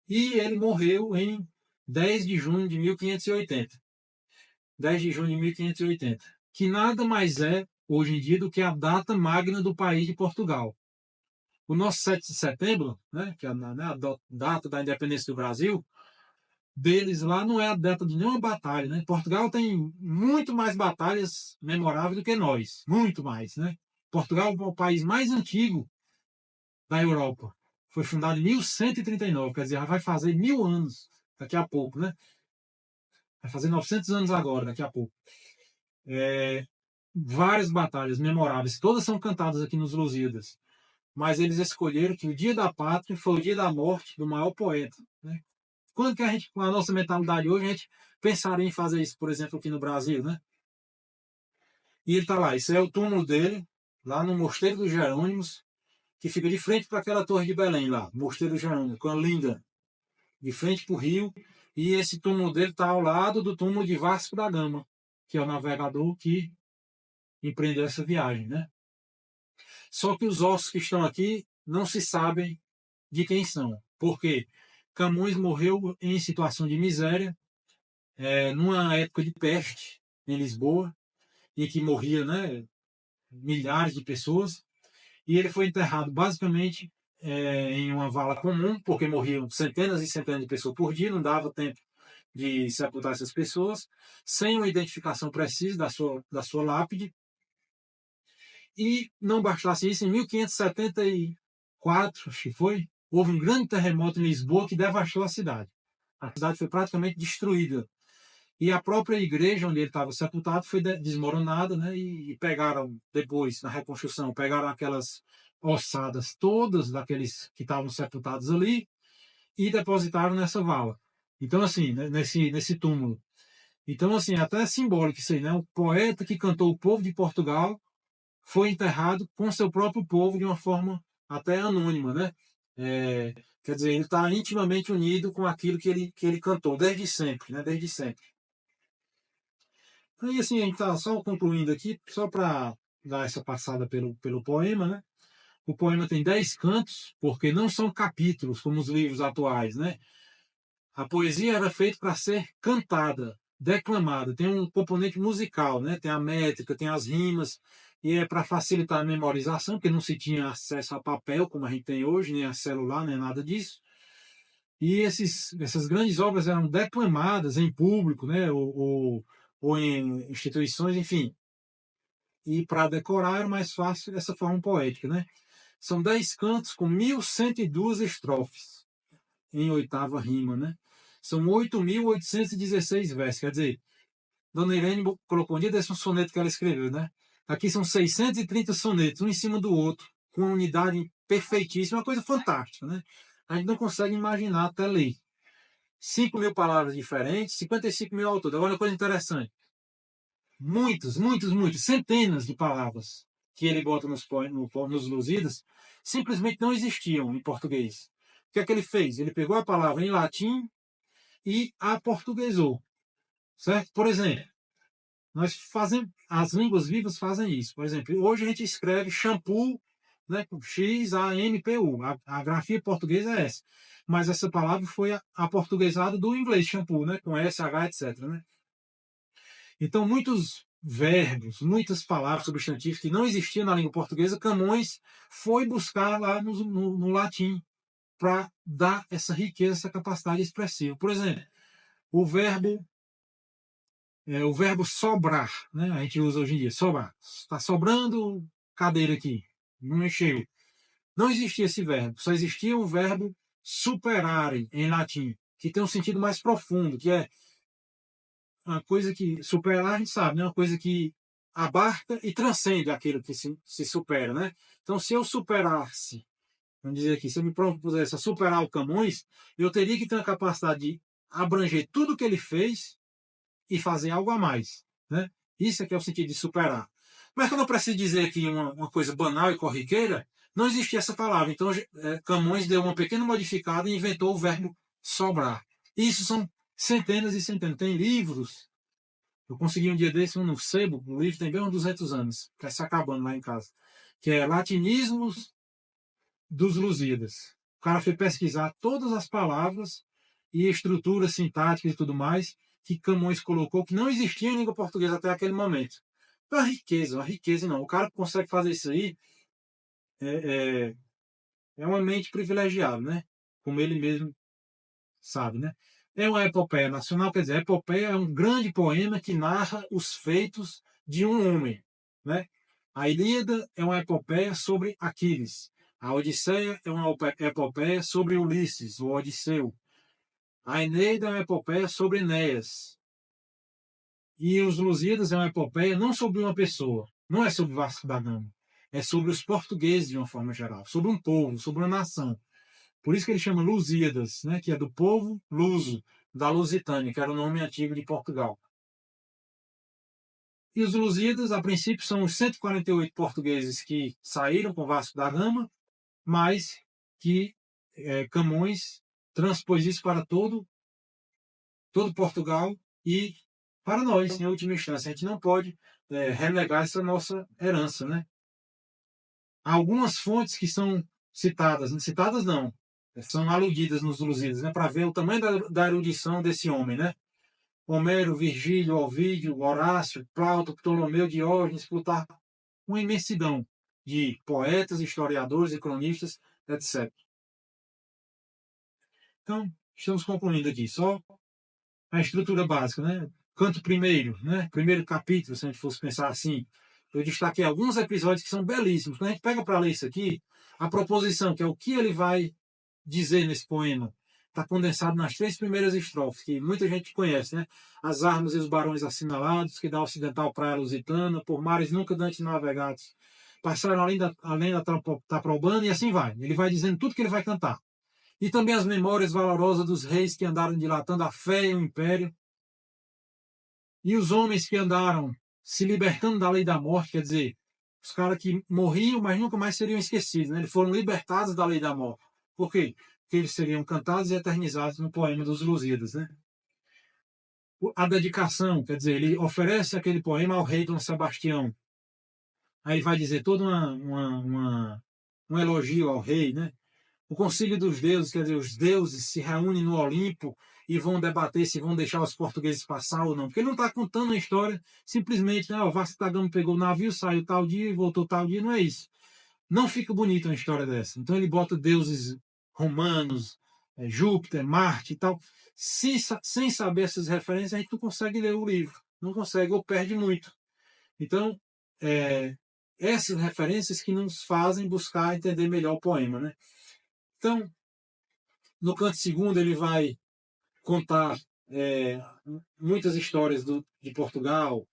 E ele morreu em 10 de junho de 1580. 10 de junho de 1580. Que nada mais é, hoje em dia, do que a data magna do país de Portugal. O nosso 7 de setembro, né, que é a data da independência do Brasil, deles lá não é a data de nenhuma batalha. Né? Portugal tem muito mais batalhas memoráveis do que nós. Muito mais. Né? Portugal é o país mais antigo da Europa. Foi fundado em 1139, quer dizer, já vai fazer 1000 anos daqui a pouco, né? Vai fazer 900 anos agora, daqui a pouco. Várias batalhas memoráveis, todas são cantadas aqui nos Lusíadas. Mas eles escolheram que o dia da pátria foi o dia da morte do maior poeta. Né? Quando que a gente, com a nossa mentalidade hoje, a gente pensaria em fazer isso, por exemplo, aqui no Brasil, né? E ele está lá, isso é o túmulo dele, lá no Mosteiro dos Jerônimos, que fica de frente para aquela Torre de Belém lá, Mosteiro dos Jerônimos, com a linda, de frente para o rio, e esse túmulo dele está ao lado do túmulo de Vasco da Gama, que é o navegador que empreender essa viagem, né? Só que os ossos que estão aqui não se sabem de quem são. Por quê? Camões morreu em situação de miséria, numa época de peste em Lisboa, em que morria, né, milhares de pessoas, e ele foi enterrado basicamente em uma vala comum, porque morriam centenas e centenas de pessoas por dia, não dava tempo de sepultar essas pessoas, sem uma identificação precisa da sua lápide. E não bastasse isso, em 1574, acho que foi, houve um grande terremoto em Lisboa que devastou a cidade. A cidade foi praticamente destruída. E a própria igreja onde ele estava sepultado foi desmoronada, né? E pegaram, depois, na reconstrução, pegaram aquelas ossadas todas daqueles que estavam sepultados ali e depositaram nessa vala. Então, assim, né, nesse túmulo. Então, assim, até é simbólico isso aí, né? O poeta que cantou o povo de Portugal foi enterrado com seu próprio povo de uma forma até anônima, né? Quer dizer, ele está intimamente unido com aquilo que ele cantou desde sempre, né? Desde sempre. Aí, assim, a gente está só concluindo aqui, só para dar essa passada pelo poema, né? O poema tem 10 cantos, porque não são capítulos, como os livros atuais, né? A poesia era feita para ser cantada, declamada. Tem um componente musical, né? Tem a métrica, tem as rimas, e é para facilitar a memorização, porque não se tinha acesso a papel como a gente tem hoje, nem a celular, nem nada disso. E essas grandes obras eram declamadas em público, né? Ou em instituições, enfim. E para decorar era mais fácil dessa forma poética, né? São 10 cantos com 1.102 estrofes em oitava rima, né? São 8.816 versos. Quer dizer, Dona Irene colocou um dia desse um soneto que ela escreveu, né? Aqui são 630 sonetos, um em cima do outro, com uma unidade perfeitíssima, uma coisa fantástica, né? A gente não consegue imaginar até ler. 5.000 palavras diferentes, 55.000 autores. Agora, uma coisa interessante. Muitos, centenas de palavras que ele bota nos Lusíadas simplesmente não existiam em português. O que é que ele fez? Ele pegou a palavra em latim e a portuguesou, certo? Por exemplo, as línguas vivas fazem isso. Por exemplo, hoje a gente escreve shampoo, né, com X-A-M-P-U. A grafia portuguesa é essa. Mas essa palavra foi aportuguesada do inglês shampoo, né, com S-H, etc. Né? Então, muitos verbos, muitas palavras, substantivos que não existiam na língua portuguesa, Camões foi buscar lá no latim para dar essa riqueza, essa capacidade expressiva. Por exemplo, o verbo sobrar, né? A gente usa hoje em dia, sobrar. Está sobrando cadeira aqui, não encheu. Não existia esse verbo, só existia o verbo superare em latim, que tem um sentido mais profundo, que é uma coisa que superar, a gente sabe, né? Uma coisa que abarca e transcende aquilo que se supera, né? Então, se eu superasse, vamos dizer aqui, se eu me propusesse a superar o Camões, eu teria que ter a capacidade de abranger tudo o que ele fez e fazer algo a mais, né? Isso é que é o sentido de superar. Mas quando eu preciso dizer aqui uma coisa banal e corriqueira, não existia essa palavra. Então, Camões deu uma pequena modificada e inventou o verbo sobrar. Isso são centenas e centenas. Tem livros. Eu consegui um dia desse, um no sebo, o livro tem bem uns 200 anos, está se acabando lá em casa, que é Latinismos dos Lusíadas. O cara foi pesquisar todas as palavras e estruturas sintáticas e tudo mais que Camões colocou, que não existia em língua portuguesa até aquele momento. Então, uma riqueza não. O cara que consegue fazer isso aí é, é, é uma mente privilegiada, né? Como ele mesmo sabe, né? É uma epopeia nacional, quer dizer, a epopeia é um grande poema que narra os feitos de um homem, né? A Ilíada é uma epopeia sobre Aquiles. A Odisseia é uma epopeia sobre Ulisses, o Odisseu. A Eneida é uma epopeia sobre Enéas. E os Lusíadas é uma epopeia não sobre uma pessoa, não é sobre Vasco da Gama, é sobre os portugueses de uma forma geral, sobre um povo, sobre uma nação. Por isso que ele chama Lusíadas, né, que é do povo luso, da Lusitânia, que era o nome antigo de Portugal. E os Lusíadas, a princípio, são os 148 portugueses que saíram com Vasco da Gama, mas que Camões transpôs isso para todo Portugal e para nós, em última instância. A gente não pode renegar essa nossa herança, né? Há algumas fontes que são citadas não, são aludidas nos Lusíadas, né? Para ver o tamanho da erudição desse homem, né? Homero, Virgílio, Ovídio, Horácio, Plauto, Ptolomeu, Diógenes, Plutarco, uma imensidão de poetas, historiadores e cronistas, etc. Então, estamos concluindo aqui só a estrutura básica, né? Canto primeiro, né? Primeiro capítulo, se a gente fosse pensar assim, eu destaquei alguns episódios que são belíssimos. Quando a gente pega para ler isso aqui, a proposição, que é o que ele vai dizer nesse poema, está condensado nas 3 primeiras estrofes, que muita gente conhece, né? As armas e os barões assinalados, que da ocidental praia lusitana, por mares nunca dantes navegados, passaram além da Taprobana, e assim vai. Ele vai dizendo tudo que ele vai cantar. E também as memórias valorosas dos reis que andaram dilatando a fé e o império, e os homens que andaram se libertando da lei da morte, quer dizer, os caras que morriam, mas nunca mais seriam esquecidos, né? Eles foram libertados da lei da morte. Por quê? Porque eles seriam cantados e eternizados no poema dos Lusíadas, né? A dedicação, quer dizer, ele oferece aquele poema ao rei Dom Sebastião. Aí vai dizer todo um elogio ao rei, né? O concílio dos deuses, quer dizer, os deuses se reúnem no Olimpo e vão debater se vão deixar os portugueses passar ou não. Porque ele não está contando uma história simplesmente, né, o Vasco da Gama pegou o navio, saiu tal dia e voltou tal dia. Não é isso. Não fica bonita uma história dessa. Então ele bota deuses romanos, Júpiter, Marte e tal. Sem saber essas referências, a gente não consegue ler o livro. Não consegue ou perde muito. Então, essas referências que nos fazem buscar entender melhor o poema, né? Então, no canto segundo, ele vai contar muitas histórias de Portugal.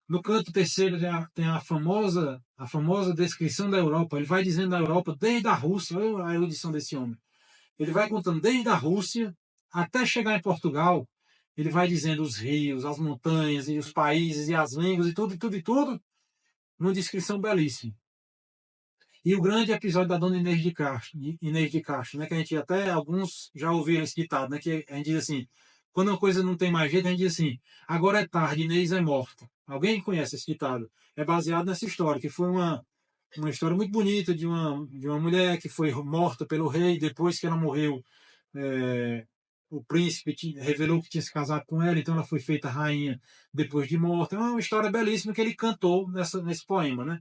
No canto terceiro tem a famosa descrição da Europa. Ele vai dizendo da Europa desde a Rússia, olha a erudição desse homem. Ele vai contando desde a Rússia até chegar em Portugal. Ele vai dizendo os rios, as montanhas, e os países, e as línguas, e tudo, e tudo, e tudo, numa descrição belíssima. E o grande episódio da Dona Inês de Castro, né, que a gente até, alguns já ouviram esse ditado, né, que a gente diz assim, quando uma coisa não tem mais jeito, a gente diz assim, agora é tarde, Inês é morta. Alguém conhece esse ditado? É baseado nessa história, que foi uma história muito bonita de uma mulher que foi morta pelo rei, depois que ela morreu, o príncipe revelou que tinha se casado com ela, então ela foi feita rainha depois de morta. É uma história belíssima que ele cantou nesse poema, né?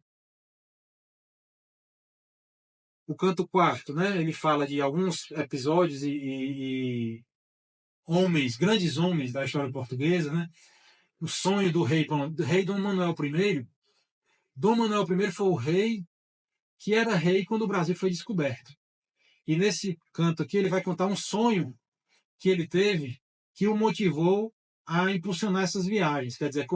O canto quarto, né? Ele fala de alguns episódios e homens, grandes homens da história portuguesa, né? O sonho do rei Dom Manuel I. Dom Manuel I foi o rei que era rei quando o Brasil foi descoberto. E nesse canto aqui ele vai contar um sonho que ele teve que o motivou a impulsionar essas viagens. Quer dizer,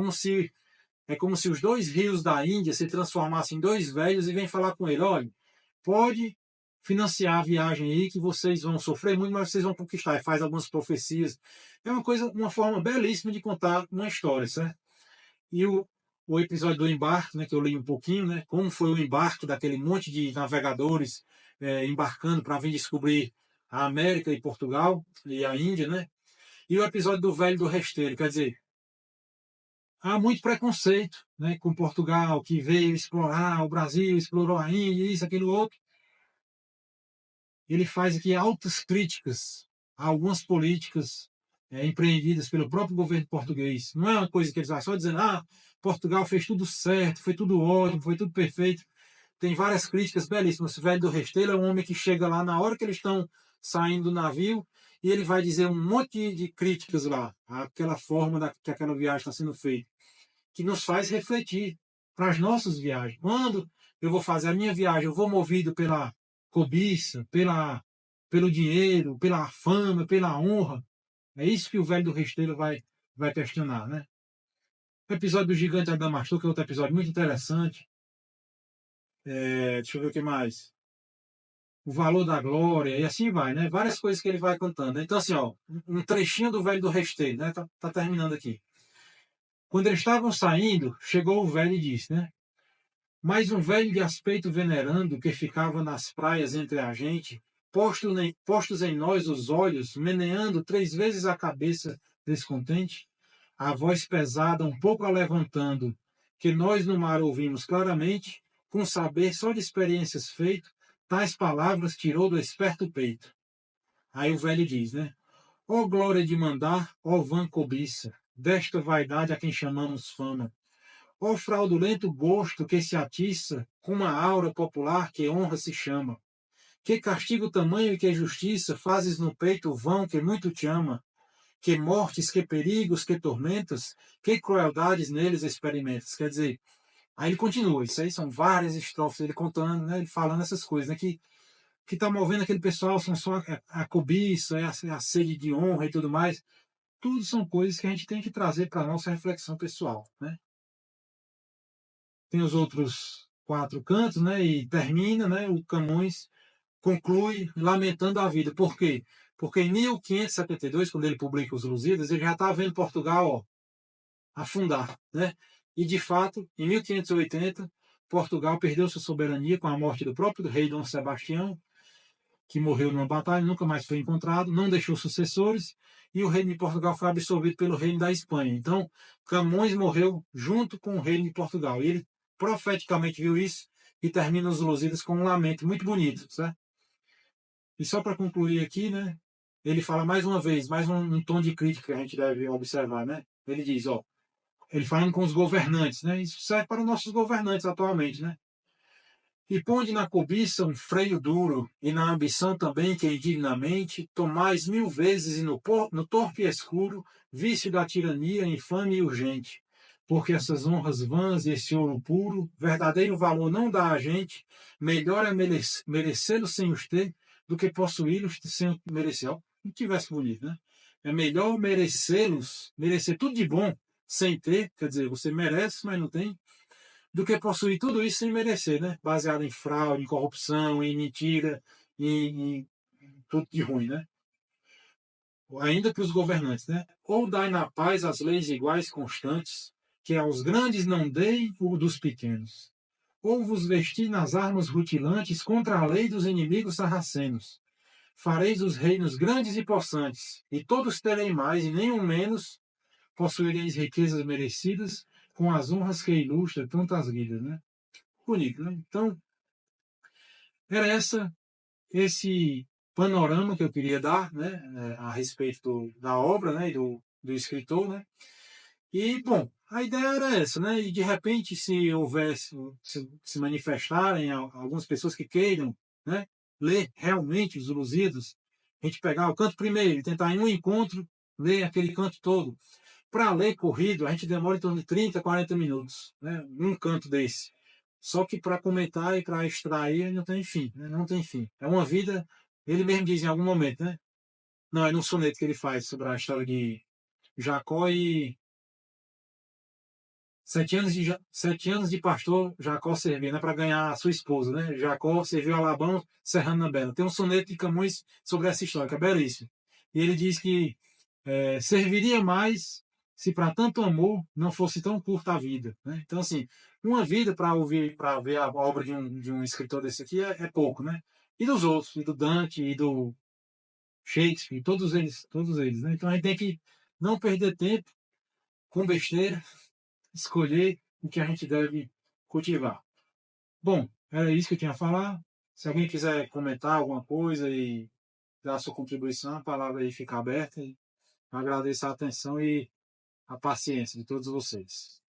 é como se os 2 rios da Índia se transformassem em 2 velhos e vêm falar com ele, olha, pode financiar a viagem aí que vocês vão sofrer muito, mas vocês vão conquistar. E faz algumas profecias. É uma forma belíssima de contar uma história, certo? E o episódio do embarque, né, que eu li um pouquinho, né, como foi o embarque daquele monte de navegadores embarcando para vir descobrir a América e Portugal e a Índia, né? E o episódio do Velho do Resteiro, quer dizer, há muito preconceito, né, com Portugal, que veio explorar o Brasil, explorou a Índia, isso, aquilo, outro. Ele faz aqui altas críticas a algumas políticas empreendidas pelo próprio governo português. Não é uma coisa que eles vão só dizendo, Portugal fez tudo certo, foi tudo ótimo, foi tudo perfeito. Tem várias críticas belíssimas. O Velho do Restelo é um homem que chega lá na hora que eles estão saindo do navio e ele vai dizer um monte de críticas lá, aquela forma que aquela viagem está sendo feita, que nos faz refletir para as nossas viagens. Quando eu vou fazer a minha viagem, eu vou movido pela cobiça, pelo dinheiro, pela fama, pela honra. É isso que o Velho do Restelo vai questionar, né? O episódio do Gigante Adamastor, que é outro episódio muito interessante. Deixa eu ver o que mais. O valor da glória, e assim vai, né? Várias coisas que ele vai contando. Então, assim, ó, um trechinho do Velho do Restelo, né? Tá terminando aqui. Quando eles estavam saindo, chegou o velho e disse, né? Mas um velho de aspecto venerando, que ficava nas praias entre a gente, postos em nós os olhos, meneando 3 vezes a cabeça descontente, a voz pesada um pouco alevantando, que nós no mar ouvimos claramente, com saber só de experiências feito, tais palavras tirou do esperto peito. Aí o velho diz, né? Ó glória de mandar, ó vã cobiça, desta vaidade a quem chamamos fama. Ó fraudulento gosto que se atiça com uma aura popular que honra se chama. Que castigo tamanho e que justiça fazes no peito o vão que muito te ama. Que mortes, que perigos, que tormentas, que crueldades neles experimentas. Quer dizer, aí ele continua, isso aí são várias estrofes, ele contando, né, ele falando essas coisas, né, que está movendo aquele pessoal são só a cobiça, a sede de honra e tudo mais. Tudo são coisas que a gente tem que trazer para a nossa reflexão pessoal, né? Tem os outros quatro cantos, né? E termina, né? O Camões conclui lamentando a vida. Por quê? Porque em 1572, quando ele publica Os Lusíadas, ele já estava vendo Portugal, ó, afundar, né? E de fato, em 1580, Portugal perdeu sua soberania com a morte do próprio rei Dom Sebastião, que morreu numa batalha, nunca mais foi encontrado, não deixou sucessores, e o reino de Portugal foi absorvido pelo reino da Espanha. Então, Camões morreu junto com o reino de Portugal. E ele profeticamente viu isso e termina os Lusíadas com um lamento muito bonito, certo? E só para concluir aqui, né, ele fala mais uma vez, mais um tom de crítica que a gente deve observar, né? Ele diz, ó, ele falando com os governantes, né? Isso serve para os nossos governantes atualmente, né? E ponde na cobiça um freio duro, e na ambição também que indignamente tomais mil vezes e no torpe e escuro vício da tirania infame e urgente. Porque essas honras vãs e esse ouro puro, verdadeiro valor não dá a gente, melhor é merecê-los sem os ter, do que possuí-los sem merecer. Ó, não tivesse bonito, né? É melhor merecê-los, merecer tudo de bom, sem ter, quer dizer, você merece, mas não tem, do que possuir tudo isso sem merecer, né? Baseado em fraude, em corrupção, em mentira, em tudo de ruim, né? Ainda que os governantes, né? Ou dai na paz as leis iguais constantes, que aos grandes não dei o dos pequenos. Ou vos vesti nas armas rutilantes contra a lei dos inimigos sarracenos. Fareis os reinos grandes e possantes, e todos terem mais e nenhum menos, possuireis riquezas merecidas, com as honras que ilustra tantas vidas, né? Bonito, né? Então, era esse panorama que eu queria dar, né, a respeito da obra, né, e do escritor, né? E, bom, a ideia era essa, né? E de repente, se houvesse, se manifestarem algumas pessoas que queiram, né, ler realmente os Lusíadas, a gente pegar o canto primeiro e tentar em um encontro ler aquele canto todo. Para ler corrido, a gente demora em torno de 30, 40 minutos, né? Um canto desse. Só que para comentar e para extrair não tem fim, né? Não tem fim. É uma vida, ele mesmo diz em algum momento, né? Não, é num soneto que ele faz sobre a história de Jacó e 7 anos de pastor Jacó serviu, né? Para ganhar a sua esposa, né? Jacó serviu a Labão serrando na bela. Tem um soneto de Camões sobre essa história, que é belíssimo. E ele diz que serviria mais se para tanto amor não fosse tão curta a vida, né? Então, assim, uma vida para ouvir, para ver a obra de um escritor desse aqui é pouco, né? E dos outros, e do Dante, e do Shakespeare, todos eles, né? Então a gente tem que não perder tempo com besteira, escolher o que a gente deve cultivar. Bom, era isso que eu tinha a falar. Se alguém quiser comentar alguma coisa e dar a sua contribuição, a palavra aí fica aberta. E agradeço a atenção e a paciência de todos vocês.